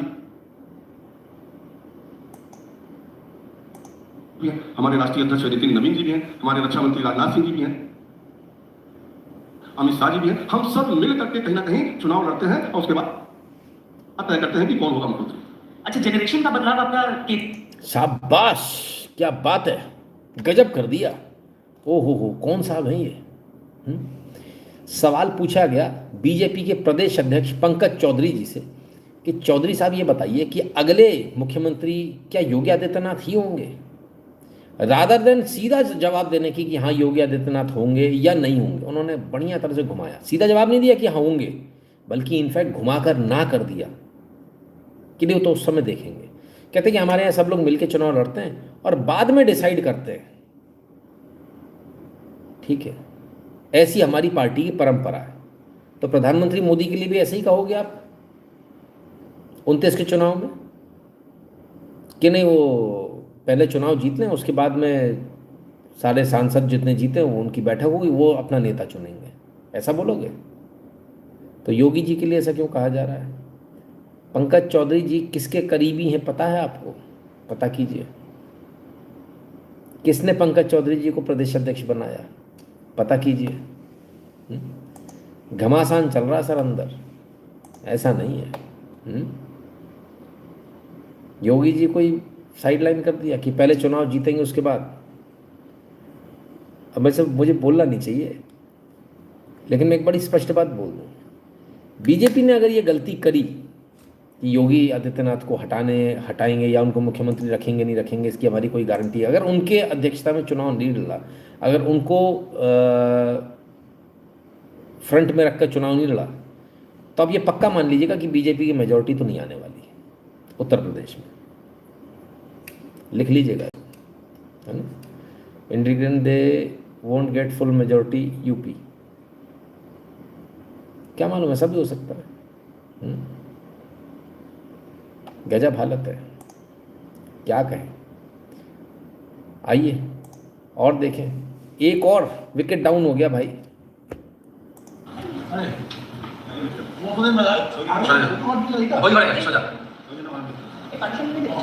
भी हैं, हमारे राष्ट्रीय अध्यक्ष नितिन नवीन जी भी हैं, हमारे रक्षा मंत्री राजनाथ सिंह जी भी हैं, अमित शाह जी भी हैं। हम सब मिल करके कहीं ना कहीं चुनाव लड़ते हैं और उसके बाद तय करते हैं कि कौन होगा मुख्यमंत्री। अच्छा, जनरेशन का बदलाव आपका शाबाश, क्या बात है, गजब कर दिया। ओ हो, कौन साहब हैं ये? सवाल पूछा गया बीजेपी के प्रदेश अध्यक्ष पंकज चौधरी जी से कि चौधरी साहब ये बताइए कि अगले मुख्यमंत्री क्या योगी आदित्यनाथ ही होंगे, रादर देन सीधा जवाब देने की कि हाँ योगी आदित्यनाथ होंगे या नहीं होंगे। उन्होंने बढ़िया तरह से घुमाया, सीधा जवाब नहीं दिया कि हाँ होंगे, बल्कि इनफैक्ट घुमाकर ना कर दिया कि नहीं तो उस समय देखेंगे। कहते कि हमारे यहाँ सब लोग मिलकर चुनाव लड़ते हैं और बाद में डिसाइड करते हैं। ठीक है, ऐसी हमारी पार्टी की परंपरा है। तो प्रधानमंत्री मोदी के लिए भी ऐसे ही कहोगे आप 29 के चुनाव में कि नहीं वो पहले चुनाव जीत लें, उसके बाद में सारे सांसद जितने जीते वो उनकी बैठक होगी, वो अपना नेता चुनेंगे, ऐसा बोलोगे? तो योगी जी के लिए ऐसा क्यों कहा जा रहा है? पंकज चौधरी जी किसके करीबी हैं पता है आपको? पता कीजिए, किसने पंकज चौधरी जी को प्रदेश अध्यक्ष बनाया, पता कीजिए। घमासान चल रहा सर अंदर, ऐसा नहीं है। योगी जी कोई साइडलाइन कर दिया कि पहले चुनाव जीतेंगे उसके बाद। अब वैसे मुझे बोलना नहीं चाहिए, लेकिन मैं एक बड़ी स्पष्ट बात बोल दूँ, बीजेपी ने अगर ये गलती करी कि योगी आदित्यनाथ को हटाएंगे या उनको मुख्यमंत्री रखेंगे नहीं रखेंगे, इसकी हमारी कोई गारंटी है, अगर उनके अध्यक्षता में चुनाव नहीं लड़ा, अगर उनको फ्रंट में रखकर चुनाव नहीं लड़ा, तो अब ये पक्का मान लीजिएगा कि बीजेपी की मेजॉरिटी तो नहीं आने वाली है उत्तर प्रदेश में। लिख लीजिएगा, है ना। Independent they won't get full majority UP, क्या मालूम, ऐसा भी हो सकता है। गजब हालत है, क्या कहें। आइए और देखें, एक और विकेट डाउन हो गया भाई।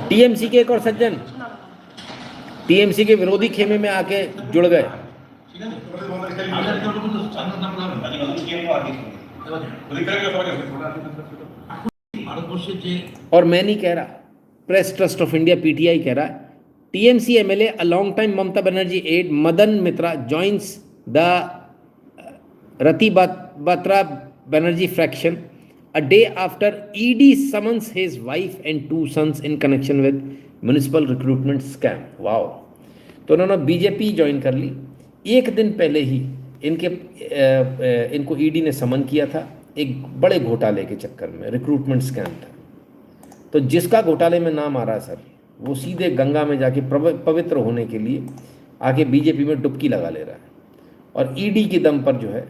टीएमसी के एक और सज्जन टीएमसी के विरोधी खेमे में आके जुड़ गए। और मैं नहीं कह रहा, Press Trust of India PTI कह रहा है, TMC MLA a long time Mamata Banerjee aide Madan Mitra joins the Rati Batra Banerjee faction a day after ED summons his wife and 2 sons in connection with municipal recruitment scam. Wow. तो उन्होंने बीजेपी ज्वाइन कर ली। एक दिन पहले ही इनको ईडी ने समन किया था एक बड़े घोटाले के चक्कर में, रिक्रूटमेंट स्कैम था। तो जिसका घोटाले में नाम आ रहा है सर, वो सीधे गंगा में जाके पवित्र होने के लिए आके बीजेपी में डुबकी लगा ले रहा है, और ईडी के दम पर जो है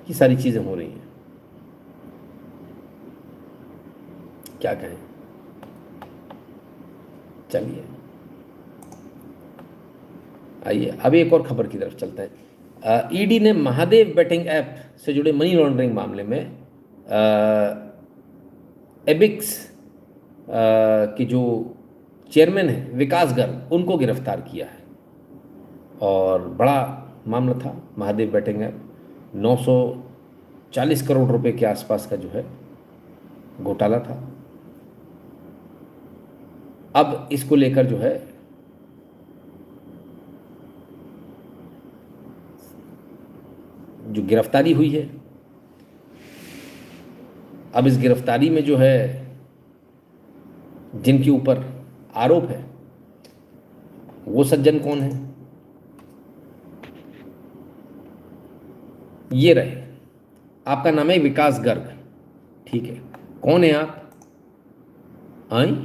ये सारी चीज़ें हो रही हैं। क्या कहें, चलिए आइए अब एक और खबर की तरफ चलते हैं। ईडी ने महादेव बेटिंग ऐप से जुड़े मनी लॉन्ड्रिंग मामले में एबिक्स की जो चेयरमैन है विकास गर्ग, उनको गिरफ्तार किया है। और बड़ा मामला था महादेव बेटिंग ऐप, 940 करोड़ रुपए के आसपास का जो है घोटाला था। अब इसको लेकर जो है जो गिरफ्तारी हुई है, अब इस गिरफ्तारी में जो है जिनके ऊपर आरोप है वो सज्जन कौन है? ये रहे, आपका नाम है विकास गर्ग, ठीक है। कौन है आप? आई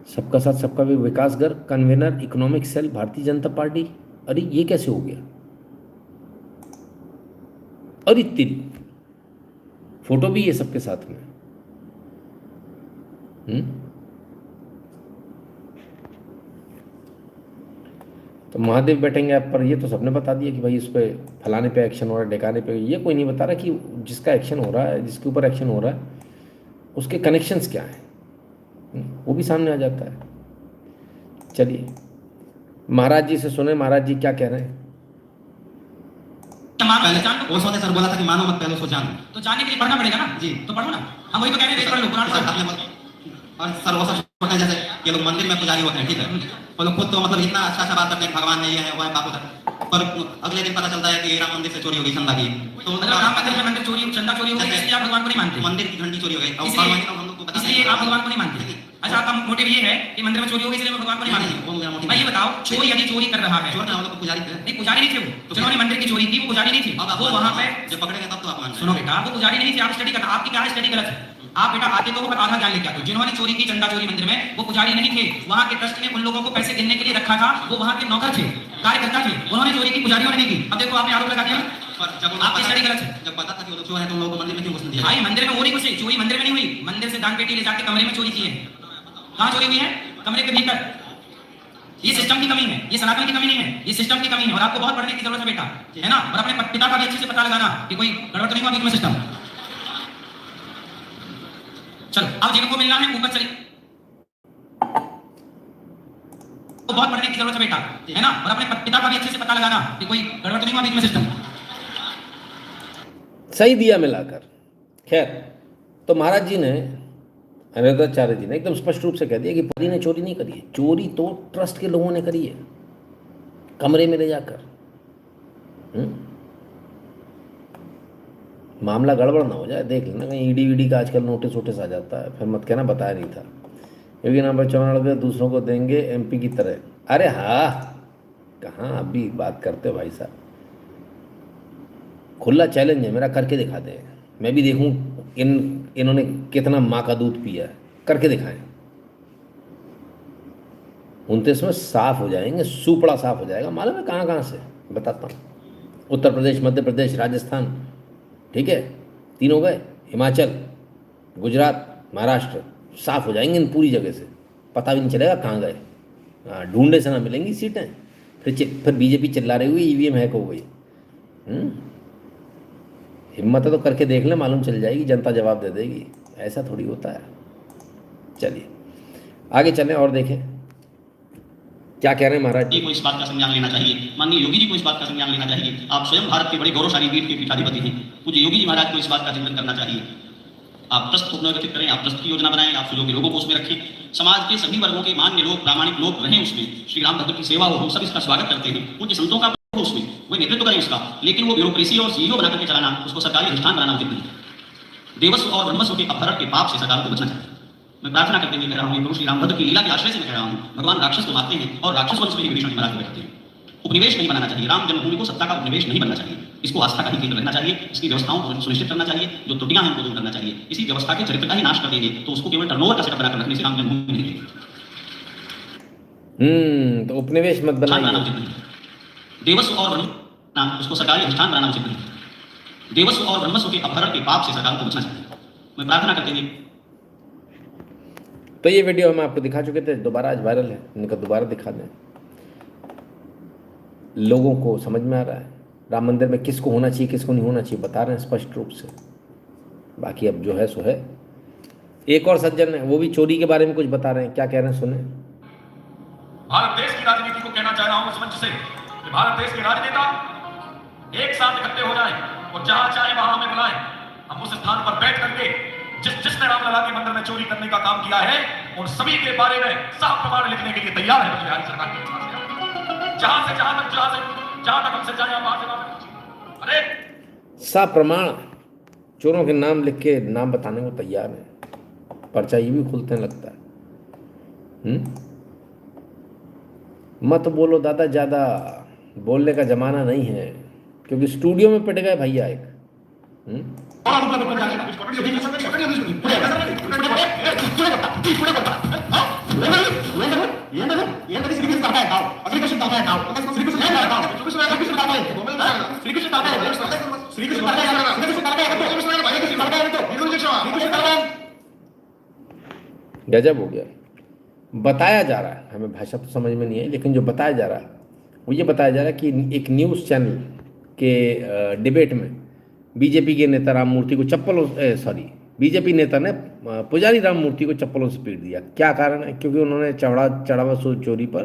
सबका साथ सबका भी, विकास Garg, convener economic cell Bharatiya Janata party. अरे ये कैसे हो गया? अरे तेरी फोटो भी है सबके साथ में। तो महादेव बेटिंग ऐप पर ये तो सबने बता दिया कि भाई इस पे फलाने पे एक्शन हो रहा है, ढिकाने पे। ये कोई नहीं बता रहा कि जिसका एक्शन हो रहा है, जिसके ऊपर एक्शन हो रहा है, उसके कनेक्शंस क्या हैं, वो भी सामने आ जाता है। चलिए महाराज जी से सुने, महाराज जी क्या कह रहे हैं। वो सोने सर बोला था कि मानो मत पहले सो जानो, तो जानने के लिए पढ़ना पड़ेगा ना जी, तो पढ़ो ना। हम वही तो कह रहे थे, पढ़ लो कुरान पढ़ो। और सर वो सब छोटा, जैसे ये लोग मंदिर में पुजारी होते हैं, ठीक है, वो लोग खुद तो मतलब इतना अच्छा अच्छा बात करते हैं, भगवान ने ये है वो है बापू है, पर अगले दिन पता चलता है कि राम मंदिर से चोरी हो गई, चंदा की। तो मतलब राम मंदिर में मंदिर चोरी, चंदा चोरी हो गई, इसलिए आप भगवान को नहीं मानते? मंदिर की घंटी चोरी हो गई, और हम लोग को पता इसलिए आप भगवान को नहीं मानते? अच्छा, आपका मोटिव ये है कि मंदिर में चोरी हो गई इसलिए भगवान को नहीं मानते? वो मेरा मोटिव। भाई ये बताओ, चोर यदि चोरी कर रहा है, चोर ना, वो लोग पुजारी थे। नहीं पुजारी नहीं थे, वो जिन्होंने मंदिर की चोरी की वो पुजारी नहीं थे, वो वहां पे जब पकड़ेंगे तब तो आप मान। सुनो बेटा, वो पुजारी नहीं थे, आप स्टडी करना, आपकी क्या स्टडी गलत है। आप बेटा आते तो वो आधा ज्ञान लेके आते हो। जिन्होंने चोरी की, चंदा चोरी मंदिर में, वो पुजारी नहीं थे, वहां के ट्रस्ट ने उन लोगों को पैसे गिनने के लिए रखा था, वो वहां के नौकर थे, कार्यकर्ता थे, उन्होंने चोरी की, पुजारियों ने नहीं की। अब देखो आपने आरोप लगा दिया, आपकी स्टडी गलत है। जब पता था कि वो लोग चोर है तो लोगों को मंदिर में क्यों घुसने दिया? भाई मंदिर में वो नहीं घुसे, चोरी मंदिर में नहीं हुई, मंदिर से दान पेटी ले जाके कमरे में चोरी की है। कहां चोरी हुई है? कमरे के भीतर। ये सिस्टम की कमी है, ये सनातन की कमी नहीं है, ये सिस्टम की कमी है। और आपको बहुत पढ़ने की जरूरत है बेटा, है ना। और अपने पिता का भी अच्छे से पता लगाना कि कोई गड़बड़ तो नहीं हुआ बीच में सिस्टम। चलो अब जिनको मिलना है ऊपर चलिए, तो बहुत पढ़ने की जरूरत है बेटा, है ना। और अपने पिता का भी अच्छे से पता लगाना कि कोई गड़बड़ तो नहीं हुआ बीच में सिस्टम। सही दिया मिलाकर। खैर, तो महाराज जी ने, अनिरुद्धाचार्य जी ने एकदम स्पष्ट रूप से कह दिया कि पुजारी ने चोरी नहीं करी है, चोरी तो ट्रस्ट के लोगों ने करी है, कमरे में ले जाकर। मामला गड़बड़ ना हो जाए, देख लेना कहीं ईडी वीडी का आजकल नोटिस वोटिस आ जाता है, फिर मत कहना बताया नहीं था। क्योंकि नंबर 94 दूसरों को देंगे एमपी की तरह। अरे हाँ, कहाँ अभी बात करते हो भाई साहब। खुला चैलेंज है मेरा, करके दिखा दें, मैं भी देखूं इन्होंने कितना माँ का दूध पिया है, करके दिखाएं। 29 में साफ हो जाएंगे, सुपड़ा साफ हो जाएगा। मालूम है कहाँ कहाँ से बताता हूँ। उत्तर प्रदेश, मध्य प्रदेश, राजस्थान, ठीक है, 3 हो गए, हिमाचल, गुजरात, महाराष्ट्र, साफ हो जाएंगे इन पूरी जगह से, पता भी नहीं चलेगा कहाँ गए। हाँ, ढूंढे से ना मिलेंगी सीटें। फिर बीजेपी चिल्ला रही हुई ईवीएम हैक हो गई। हिम्मत है तो करके देख ले, मालूम चल जाएगी, जनता जवाब दे देगी। ऐसा थोड़ी होता है। चलिए आगे चलें और देखें। क्या कह रहे हैं महाराज जी? को इस बात का संज्ञान लेना चाहिए, माननीय योगी जी को इस बात का संज्ञान लेना चाहिए। आप स्वयं भारत के बड़े गौरवशाली वीर के पीठाधिपति हैं, पूज्य योगी जी महाराज को इस बात का चिंतन करना चाहिए। आप ट्रस्ट को पुनर्गठित करें, आप ट्रस्ट की योजना बनाएं, आप सुयोग्य लोगों को उसमें रखें, समाज के सभी वर्गों के मान्य लोग, प्रामाणिक लोग रहें उसमें, श्री राम भद्र की सेवा हो, हम सब इसका स्वागत करते हैं। पूज्य संतों का हो उसमें, वो नेतृत्व करें उसका, लेकिन वो ब्यूरोक्रेसी और सीईओ बना करके चलाना, उसको सरकारी अधिष्ठान बनाना उचित नहीं। देवस्व और ब्रह्मस्व के अपहरण के पाप से सरकार को बचना चाहिए। मैं प्रार्थना करते हुए कह रहा हूँ, प्रभु श्री रामभद्र की लीला के आश्रय से मैं कह रहा हूँ, भगवान राक्षस को मारते हैं और राक्षस वंश में ही विभीषण महाराज को रखते हैं। उपनिवेश नहीं बनाना चाहिए, राम जन्मभूमि को सत्ता का उपनिवेश नहीं बनना चाहिए, इसको आस्था का ही केंद्र रहना चाहिए, इसकी व्यवस्थाओं को सुनिश्चित करना चाहिए, जो त्रुटियां हैं उनको दूर करना चाहिए। इसी व्यवस्था के चरित्र का ही नाश कर देंगे तो उसको केवल टर्नओवर का सेटअप बनाकर रखने से राम जन्मभूमि नहीं रहेगी। तो उपनिवेश मत बनाना उचित नहीं। देवस्व और ब्रह्म उसको सरकारी अधिष्ठान बनाना उचित नहीं। देवस्व और ब्रह्मस्व के अपहरण के पाप से सरकार को बचना चाहिए। मैं प्रार्थना करते हुए तो ये वीडियो हम आपको दिखा चुके थे, दोबारा आज वायरल है, इनका दोबारा दिखा दें। लोगों को समझ में आ रहा है राम मंदिर में किसको होना चाहिए किसको नहीं होना चाहिए, बता रहे हैं स्पष्ट रूप से। बाकी अब जो है सो है। एक और सज्जन है, वो भी चोरी के बारे में कुछ बता रहे हैं, क्या कह रहे हैं सुने। भारत देश की राजनीति को कहना चाह रहा हूं इस मंच से कि भारत देश के राजनेता एक साथ इकट्ठे हो जाएं और जहां चाहे वहां हमें बुलाएं। हम उस स्थान पर बैठ करके जिसने रामलला के मंदिर में चोरी करने का काम किया है उन सभी के बारे में साफ प्रमाण लिखने के लिए तैयार है बिहार सरकार के पास। जहां तक हमसे चाहे वहां से अरे साफ प्रमाण चोरों के नाम लिख के नाम बताने को तैयार है। पर्चा ये भी खुलते लगता है। मत बोलो दादा, ज्यादा बोलने का जमाना नहीं है, क्योंकि स्टूडियो में पिट गए भैया एक। गजब हो गया। बताया जा रहा है, हमें भाषा तो समझ में नहीं है, लेकिन जो बताया जा रहा है वो ये बताया जा रहा है कि एक न्यूज़ चैनल के डिबेट में बीजेपी के नेता राम मूर्ति को बीजेपी नेता ने पुजारी राम मूर्ति को चप्पलों से पीट दिया। क्या कारण है? क्योंकि उन्होंने चढ़ावा चोरी पर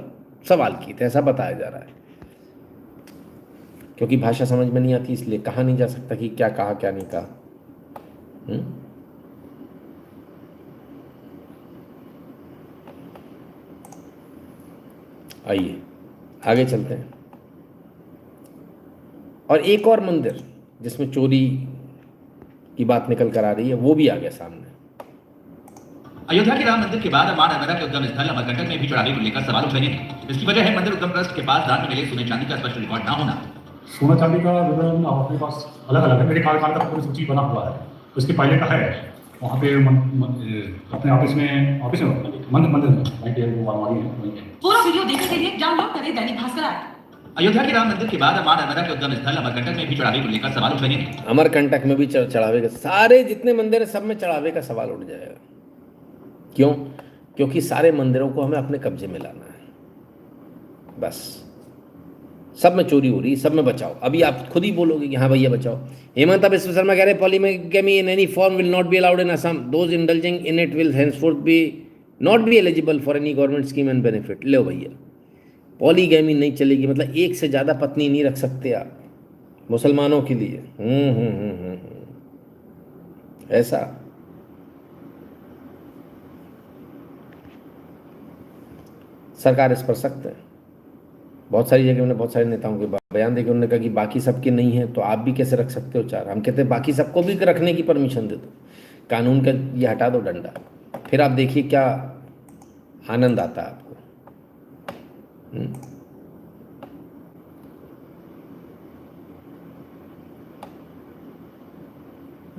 सवाल किए थे, ऐसा बताया जा रहा है। क्योंकि भाषा समझ में नहीं आती इसलिए कहा नहीं जा सकता कि क्या कहा क्या नहीं कहा। आइए आगे चलते हैं। और एक और मंदिर जिसमें चोरी की बात निकल कर आ रही है वो भी आ गया सामने। अयोध्या के राम मंदिर के बाद मां नर्मदा के उद्गम स्थल अमरकंटक में भी चढ़ावे को लेकर सवाल उठ रहे हैं। इसकी वजह है मंदिर उद्गम ट्रस्ट के पास दान में मिले सोने चांदी का स्पष्ट रिकॉर्ड ना होना। सोना चांदी का विवरण अपने पास अलग अलग है, मेरे कार्यकाल का पूरी सूची बना हुआ है। तो इसके पहले का है वहाँ पे अपने ऑफिस में मंदिर में पूरा वीडियो देखने के लिए डाउनलोड करें दैनिक भास्कर ऐप। अयोध्या के राम मंदिर के बाद मां नर्मदा के उद्गम स्थल अमरकंटक में भी चढ़ावे को लेकर सवाल उठ रहे हैं। अमरकंटक में भी चढ़ावे का, सारे जितने मंदिर है सब में चढ़ावे का सवाल उठ जाएगा। क्यों? क्योंकि सारे मंदिरों को हमें अपने कब्जे में लाना है। बस सब में चोरी हो रही है, सब में बचाओ। अभी आप खुद ही बोलोगे कि हाँ भैया बचाओ। हेमंत बिश्व शर्मा कह रहे polygamy in any form will not be allowed in Assam. Those indulging in it will henceforth be not be eligible for any government scheme and benefit. लो भैया, पॉलीगैमी नहीं चलेगी, मतलब एक से ज़्यादा पत्नी नहीं रख सकते आप मुसलमानों के लिए। ऐसा सरकार इस पर सख्त है। बहुत सारी जगह उन्होंने बहुत सारे नेताओं के बयान देके उन्होंने कहा कि बाकी सबके नहीं है तो आप भी कैसे रख सकते हो चार। हम कहते हैं बाकी सबको भी रखने की परमिशन दे दो, कानून का ये हटा दो डंडा, फिर आप देखिए क्या आनंद आता है आपको।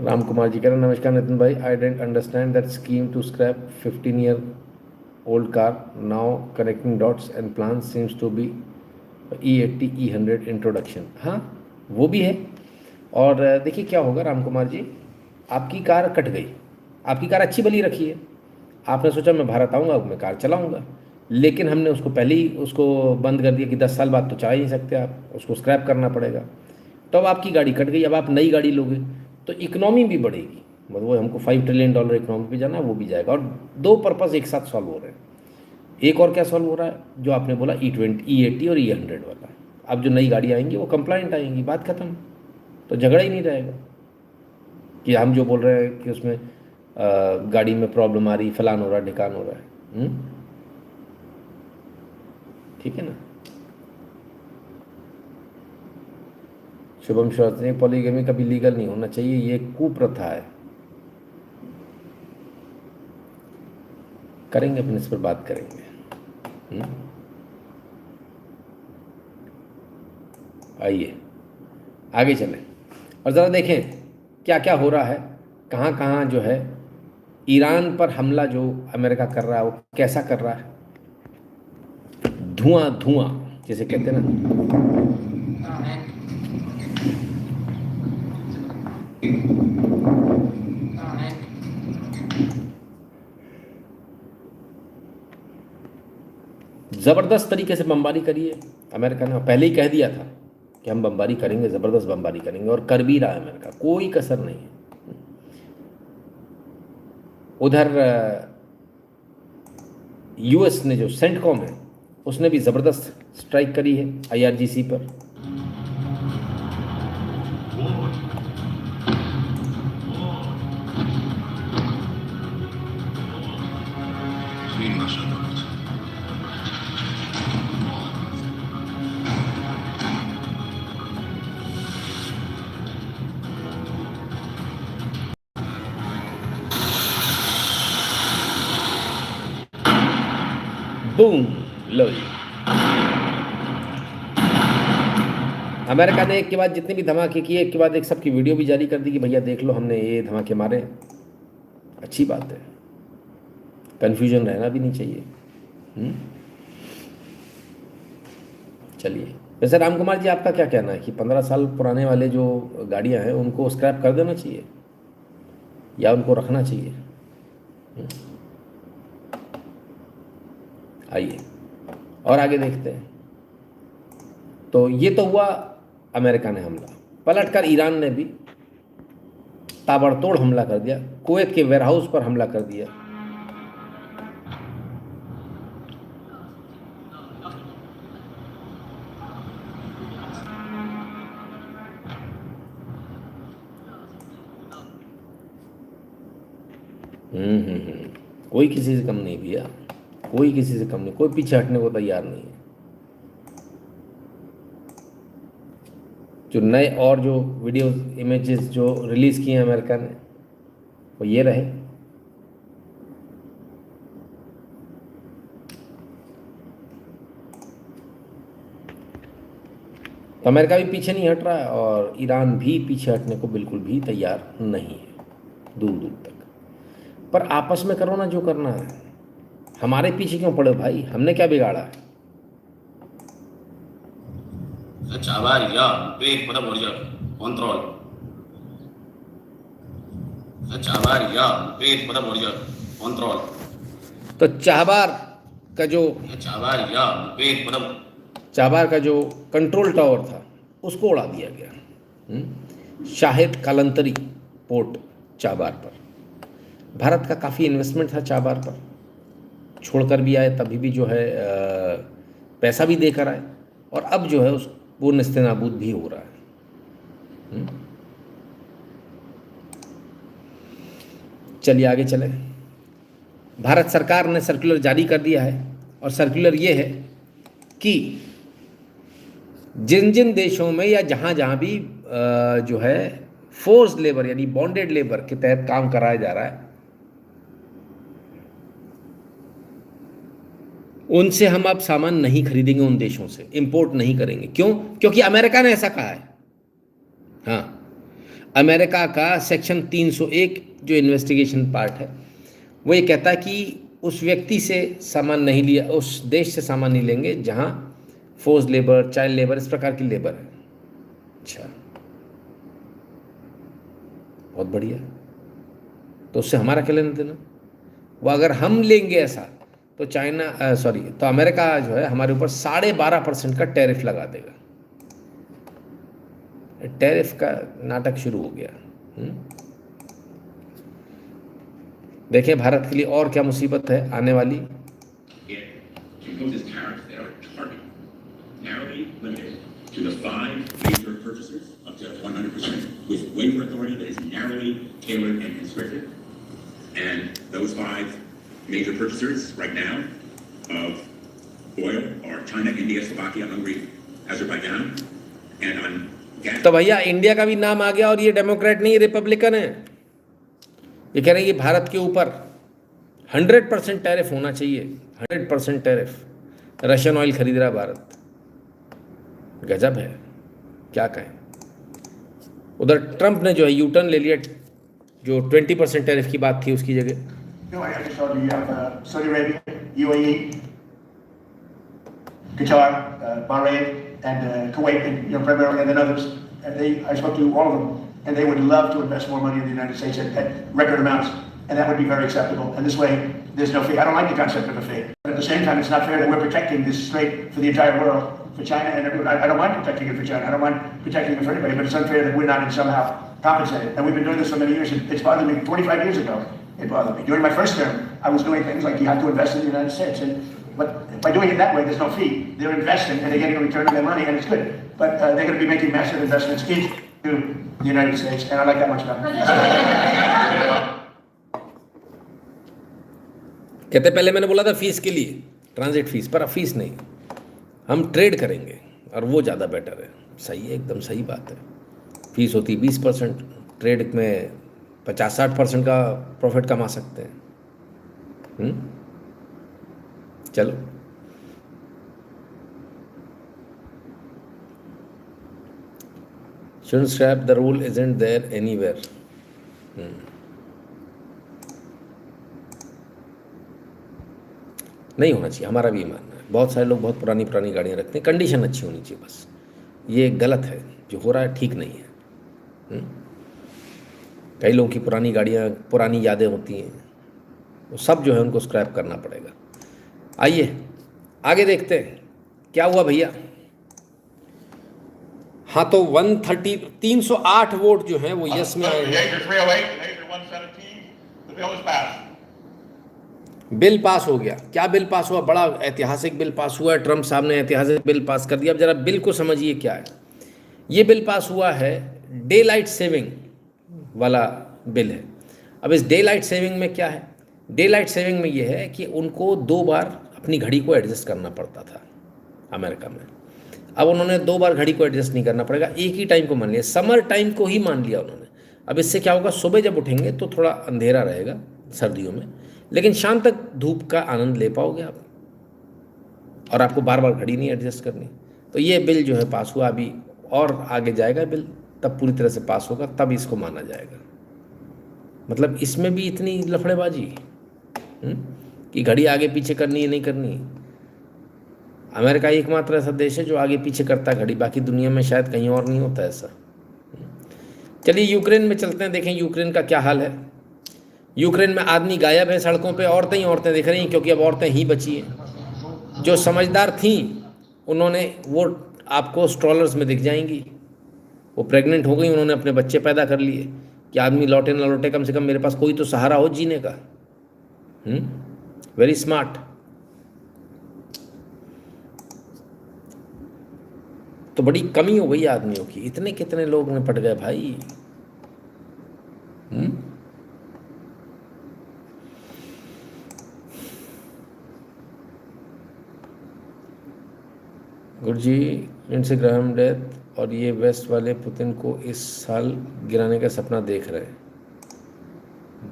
राम कुमार जी कह रहे नमस्कार नितिन भाई, I don't understand that scheme to scrap 15-year-old car now connecting dots and plans seems to be E80 E100 introduction. हाँ वो भी है। और देखिए क्या होगा राम कुमार जी, आपकी कार कट गई, आपकी कार अच्छी भली रखी है, आपने सोचा मैं भारत आऊँगा मैं कार चलाऊँगा, लेकिन हमने उसको पहले ही उसको बंद कर दिया कि 10 साल बाद तो चला ही नहीं सकते आप, उसको स्क्रैप करना पड़ेगा। तो अब आपकी गाड़ी कट गई, अब आप नई गाड़ी लोगे तो इकोनॉमी भी बढ़ेगी, मतलब वो हमको $5 ट्रिलियन इकोनॉमी पे जाना है वो भी जाएगा, और दो पर्पज़ एक साथ सॉल्व हो रहे हैं। एक और क्या सॉल्व हो रहा है, जो आपने बोला E20, E80 और E100 वाला। अब जो नई गाड़ी आएंगी वो कंप्लाइंट आएंगी, बात खत्म, तो झगड़ा ही नहीं रहेगा कि हम जो बोल रहे हैं कि उसमें गाड़ी में प्रॉब्लम आ रही, फलान हो रहा है, ढिकान हो रहा है। ठीक है ना। शुभम श्रोत्री, पॉलीगमी कभी लीगल नहीं होना चाहिए, ये कुप्रथा है। करेंगे अपने इस पर बात करेंगे। आइए आगे चलें और ज़रा देखें क्या क्या हो रहा है, कहाँ कहाँ जो है ईरान पर हमला जो अमेरिका कर रहा है वो कैसा कर रहा है। धुआं धुआं जिसे कहते हैं ना। ज़बरदस्त तरीके से बमबारी करी है अमेरिका ने, पहले ही कह दिया था कि हम बमबारी करेंगे, ज़बरदस्त बमबारी करेंगे, और कर भी रहा है अमेरिका, कोई कसर नहीं है। उधर यूएस ने जो सेंटकॉम है उसने भी ज़बरदस्त स्ट्राइक करी है IRGC पर। बूम, लो जी। अमेरिका ने एक के बाद जितने भी धमाके किए, एक के बाद एक सबकी वीडियो भी जारी कर दी कि भैया देख लो हमने ये धमाके मारे। अच्छी बात है, कन्फ्यूजन रहना भी नहीं चाहिए। चलिए, वैसे राम कुमार जी आपका क्या कहना है कि 15 साल पुराने वाले जो गाड़ियां हैं उनको स्क्रैप कर देना चाहिए या उनको रखना चाहिए? आइए और आगे देखते हैं। तो ये तो हुआ अमेरिका ने हमला, पलटकर ईरान ने भी ताबड़तोड़ हमला कर दिया, कुवैत के वेयरहाउस पर हमला कर दिया। कोई किसी से कम नहीं भैया, कोई किसी से कम नहीं, कोई पीछे हटने को तैयार नहीं है। जो नए और जो वीडियो इमेजेस जो रिलीज़ किए हैं अमेरिका ने वो ये रहे। तो अमेरिका भी पीछे नहीं हट रहा है और ईरान भी पीछे हटने को बिल्कुल भी तैयार नहीं है, दूर दूर तक। पर आपस में करो ना जो करना है, हमारे पीछे क्यों पड़े भाई, हमने क्या बिगाड़ा है? Sabar ya, wait pada warrior control. Sabar ya, wait pada warrior control. तो चाहबार का जो Sabar ya, wait pada चाहबार का जो कंट्रोल टावर था उसको उड़ा दिया गया। शाहिद कालंतरी पोर्ट चाहबार पर, भारत का काफ़ी इन्वेस्टमेंट था चाहबार पर, छोड़कर भी आए तभी भी जो है पैसा भी देकर आए, और अब जो है उस वो नेस्तनाबूद भी हो रहा है। चलिए आगे चलें। भारत सरकार ने सर्कुलर जारी कर दिया है और सर्कुलर ये है कि जिन जिन देशों में या जहाँ जहाँ भी जो है फोर्स लेबर यानी बॉन्डेड लेबर के तहत काम कराया जा रहा है, उनसे हम अब सामान नहीं खरीदेंगे, उन देशों से इंपोर्ट नहीं करेंगे। क्यों? क्योंकि अमेरिका ने ऐसा कहा है। हाँ, अमेरिका का सेक्शन 301 जो इन्वेस्टिगेशन पार्ट है वो ये कहता है कि उस व्यक्ति से सामान नहीं लिया, उस देश से सामान नहीं लेंगे जहाँ फोर्स लेबर, चाइल्ड लेबर, इस प्रकार की लेबर है। अच्छा, बहुत बढ़िया। तो उससे हमारा क्या लेना देना? वो अगर हम लेंगे ऐसा तो तो अमेरिका जो है हमारे ऊपर 12.5% का टैरिफ लगा देगा। टैरिफ का नाटक शुरू हो गया। देखें भारत के लिए और क्या मुसीबत है आने वाली। imposes tariffs that are targeted, narrowly limited to the 5 major purchasers up to 100%, with waiver authority that is narrowly tailored and constricted. And those 5 major purchasers right now of oil are China, India, Slovakia, Hungary, Azerbaijan, and on gas. तो भैया India का भी नाम आ गया और ये Democrat नहीं Republican है। ये कह रहे हैं कि भारत के ऊपर 100% टैरिफ होना चाहिए, 100% टैरिफ। रशियन ऑयल खरीद रहा भारत, गजब है, क्या कहें। उधर ट्रंप ने जो है यू टर्न ले लिया, जो 20% टैरिफ की बात थी उसकी जगह। Saudi Arabia, UAE, Qatar, Bahrain, and Kuwait, and primarily, and then others. And I spoke to all of them, and they would love to invest more money in the United States at record amounts, and that would be very acceptable. And this way, there's no fee. I don't like the concept of a fee. But at the same time, it's not fair that we're protecting this strait for the entire world, for China and everyone. I don't mind protecting it for China. I don't mind protecting it for anybody, but it's unfair that we're not somehow compensated. And we've been doing this for many years. It's bothered me 25 years ago. It bothered me. During my first term, I was doing things like you have to invest in the United States. But by doing it that way, there's no fee. They're investing and they're getting a return on their money, and it's good. But they're going to be making massive investments into the United States, and I like that much better. कहते पहले मैंने बोला था fees के लिए, transit fees, पर अब fees नहीं, हम ट्रेड करेंगे और वो ज़्यादा बेटर है। सही है, एकदम सही बात है। फीस होती 20%, ट्रेड में 50-60% का प्रॉफिट कमा सकते हैं। चलो, shouldn't scrap the rule isn't there anywhere. नहीं होना चाहिए, हमारा भी मानना है। बहुत सारे लोग बहुत पुरानी गाड़ियाँ रखते हैं, कंडीशन अच्छी होनी चाहिए बस। ये गलत है, जो हो रहा है ठीक नहीं है। कई लोगों की पुरानी गाड़ियाँ, पुरानी यादें होती हैं, वो सब जो है उनको स्क्रैप करना पड़ेगा। आइए आगे देखते हैं क्या हुआ भैया। हाँ, तो 308 वोट जो है वो यस में आए हैं। बिल पास हो गया। क्या बिल पास हुआ? बड़ा ऐतिहासिक बिल पास हुआ है। ट्रंप साहब ने ऐतिहासिक बिल पास कर दिया। अब जरा बिल को समझिए क्या है। ये बिल पास हुआ है, डे लाइट सेविंग वाला बिल है। अब इस डे लाइट सेविंग में क्या है? डे लाइट सेविंग में ये है कि उनको 2 बार अपनी घड़ी को एडजस्ट करना पड़ता था अमेरिका में। अब उन्होंने 2 बार घड़ी को एडजस्ट नहीं करना पड़ेगा, एक ही टाइम को मान लिया, समर टाइम को ही मान लिया उन्होंने। अब इससे क्या होगा, सुबह जब उठेंगे तो थोड़ा अंधेरा रहेगा सर्दियों में, लेकिन शाम तक धूप का आनंद ले पाओगे आप, और आपको बार बार घड़ी नहीं एडजस्ट करनी। तो ये बिल जो है पास हुआ। अभी और आगे जाएगा बिल, तब पूरी तरह से पास होगा, तब इसको माना जाएगा। मतलब इसमें भी इतनी लफड़ेबाजी कि घड़ी आगे पीछे करनी है नहीं करनी। अमेरिका एकमात्र ऐसा देश है जो आगे पीछे करता है घड़ी, बाकी दुनिया में शायद कहीं और नहीं होता ऐसा। चलिए यूक्रेन में चलते हैं, देखें यूक्रेन का क्या हाल है। यूक्रेन में आदमी गायब है सड़कों पे, औरतें ही औरतें दिख रही हैं, क्योंकि अब औरतें ही बची हैं। जो समझदार थीं उन्होंने, वो आपको स्ट्रॉलर्स में दिख जाएंगी, वो प्रेग्नेंट हो गई, उन्होंने अपने बच्चे पैदा कर लिए कि आदमी लौटे ना लौटे, कम से कम मेरे पास कोई तो सहारा हो जीने का। Very smart. तो बड़ी कमी हो गई आदमियों की। इतने कितने लोग निपट गए भाई। गुरुजी, लिंडसे ग्राहम डेथ और ये वेस्ट वाले पुतिन को इस साल गिराने का सपना देख रहे हैं।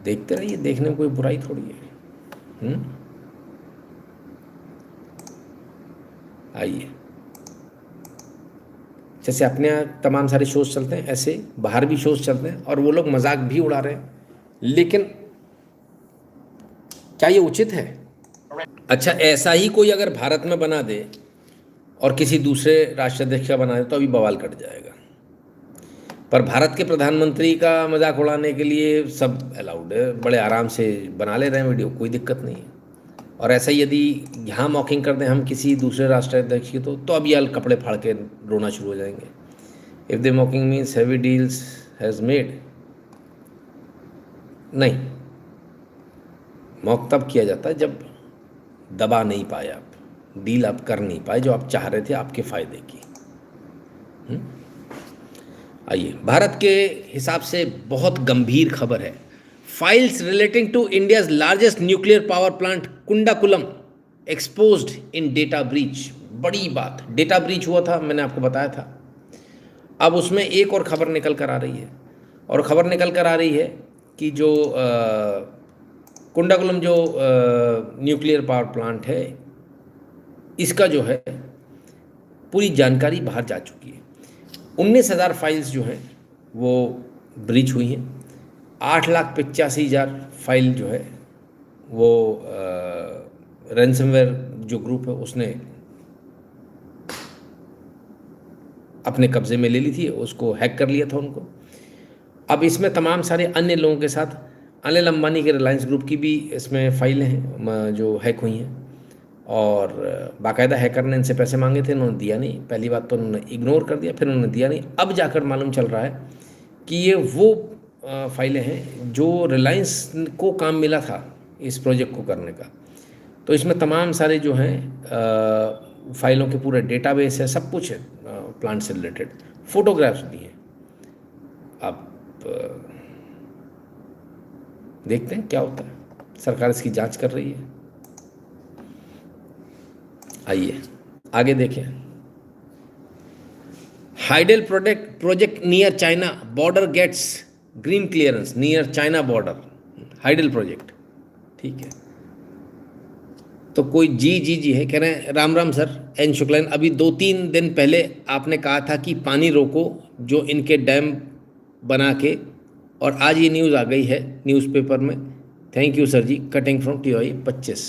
देखते रहिए, देखने में कोई बुराई थोड़ी है। आइए, जैसे अपने यहाँ तमाम सारे शोज चलते हैं, ऐसे बाहर भी शोज चलते हैं, और वो लोग मजाक भी उड़ा रहे हैं। लेकिन क्या ये उचित है? अच्छा, ऐसा ही कोई अगर भारत में बना दे और किसी दूसरे राष्ट्राध्यक्ष का बना दे तो अभी बवाल कट जाएगा। पर भारत के प्रधानमंत्री का मजाक उड़ाने के लिए सब अलाउड है, बड़े आराम से बना ले रहे हैं वीडियो, कोई दिक्कत नहीं है। और ऐसा ही यदि यहाँ मॉकिंग कर दें हम किसी दूसरे राष्ट्राध्यक्ष की, तो अभी यार कपड़े फाड़ के रोना शुरू हो जाएंगे। If the मॉकिंग means heavy deals has made, नहीं, मॉक तब किया जाता है जब दबा नहीं पाए आप, डील आप कर नहीं पाए जो आप चाह रहे थे आपके फ़ायदे की। आइए, भारत के हिसाब से बहुत गंभीर खबर है। Files relating to India's largest nuclear power plant Kudankulam exposed in data breach. बड़ी बात, डेटा ब्रीच हुआ था, मैंने आपको बताया था। अब उसमें एक और खबर निकल कर आ रही है, और ख़बर निकल कर आ रही है कि जो कुंडाकुलम जो न्यूक्लियर पावर प्लांट है, इसका जो है पूरी जानकारी बाहर जा चुकी है। 19,000 फाइल्स जो हैं वो ब्रीच हुई हैं। 8,85,000 फाइल जो है वो रैंसमवेयर जो ग्रुप है उसने अपने कब्जे में ले ली थी, उसको हैक कर लिया था उनको। अब इसमें तमाम सारे अन्य लोगों के साथ अनिल अंबानी के रिलायंस ग्रुप की भी इसमें फाइलें हैं जो हैक हुई हैं, और बाकायदा हैकर ने इनसे पैसे मांगे थे, उन्होंने दिया नहीं। पहली बात तो उन्होंने इग्नोर कर दिया, फिर उन्होंने दिया नहीं। अब जाकर मालूम चल रहा है कि ये वो फाइलें हैं जो रिलायंस को काम मिला था इस प्रोजेक्ट को करने का। तो इसमें तमाम सारे जो हैं फाइलों के पूरे डेटाबेस है, सब कुछ है प्लांट से रिलेटेड, फोटोग्राफ्स भी हैं। अब देखते हैं क्या होता है, सरकार इसकी जांच कर रही है। आइए आगे देखें। Hydel project near China border gets green clearance near China border. Hydel project, ठीक है। तो कोई जी है, कह रहे हैं राम राम सर एन शुक्ला। अभी 2-3 दिन पहले आपने कहा था कि पानी रोको जो इनके डैम बना के, और आज ये न्यूज़ आ गई है न्यूज़पेपर में। थैंक यू सर जी। Cutting from TOI 25।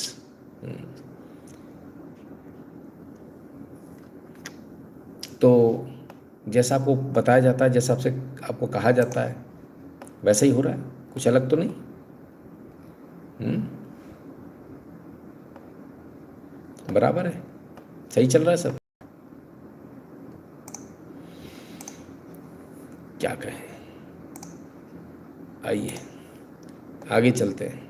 तो जैसा आपको बताया जाता है, जैसा आपसे आपको कहा जाता है, वैसा ही हो रहा है, कुछ अलग तो नहीं। बराबर है, सही चल रहा है सब। क्या कहें, आइए आगे चलते हैं।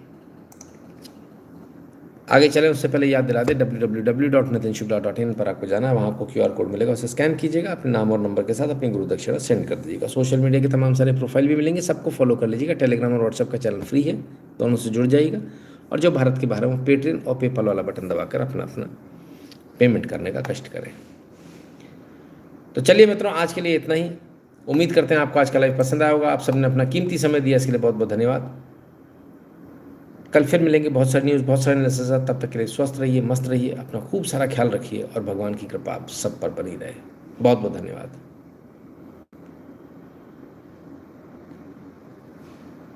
आगे चलें उससे पहले याद दिला दें www.nitinshukla.in पर आपको जाना है। वहाँ आपको QR कोड मिलेगा, उसे स्कैन कीजिएगा, अपने नाम और नंबर के साथ अपनी गुरु दक्षिणा सेंड कर दीजिएगा। सोशल मीडिया के तमाम सारे प्रोफाइल भी मिलेंगे, सबको फॉलो कर लीजिएगा। टेलीग्राम और व्हाट्सएप का चैनल फ्री है, दोनों से जुड़ जाइएगा। और जो भारत के बाहर है वो पेटीएम और पेपल वाला बटन दबाकर अपना पेमेंट करने का कष्ट करें। तो चलिए मित्रों, आज के लिए इतना ही। उम्मीद करते हैं आपको आज का लाइव पसंद आया होगा। आप सबने अपना कीमती समय दिया, इसके लिए बहुत बहुत धन्यवाद। कल फिर मिलेंगे बहुत सारी न्यूज़, बहुत सारे मैसेज। तब तक के लिए स्वस्थ रहिए, मस्त रहिए, अपना खूब सारा ख्याल रखिए, और भगवान की कृपा आप सब पर बनी रहे। बहुत बहुत धन्यवाद।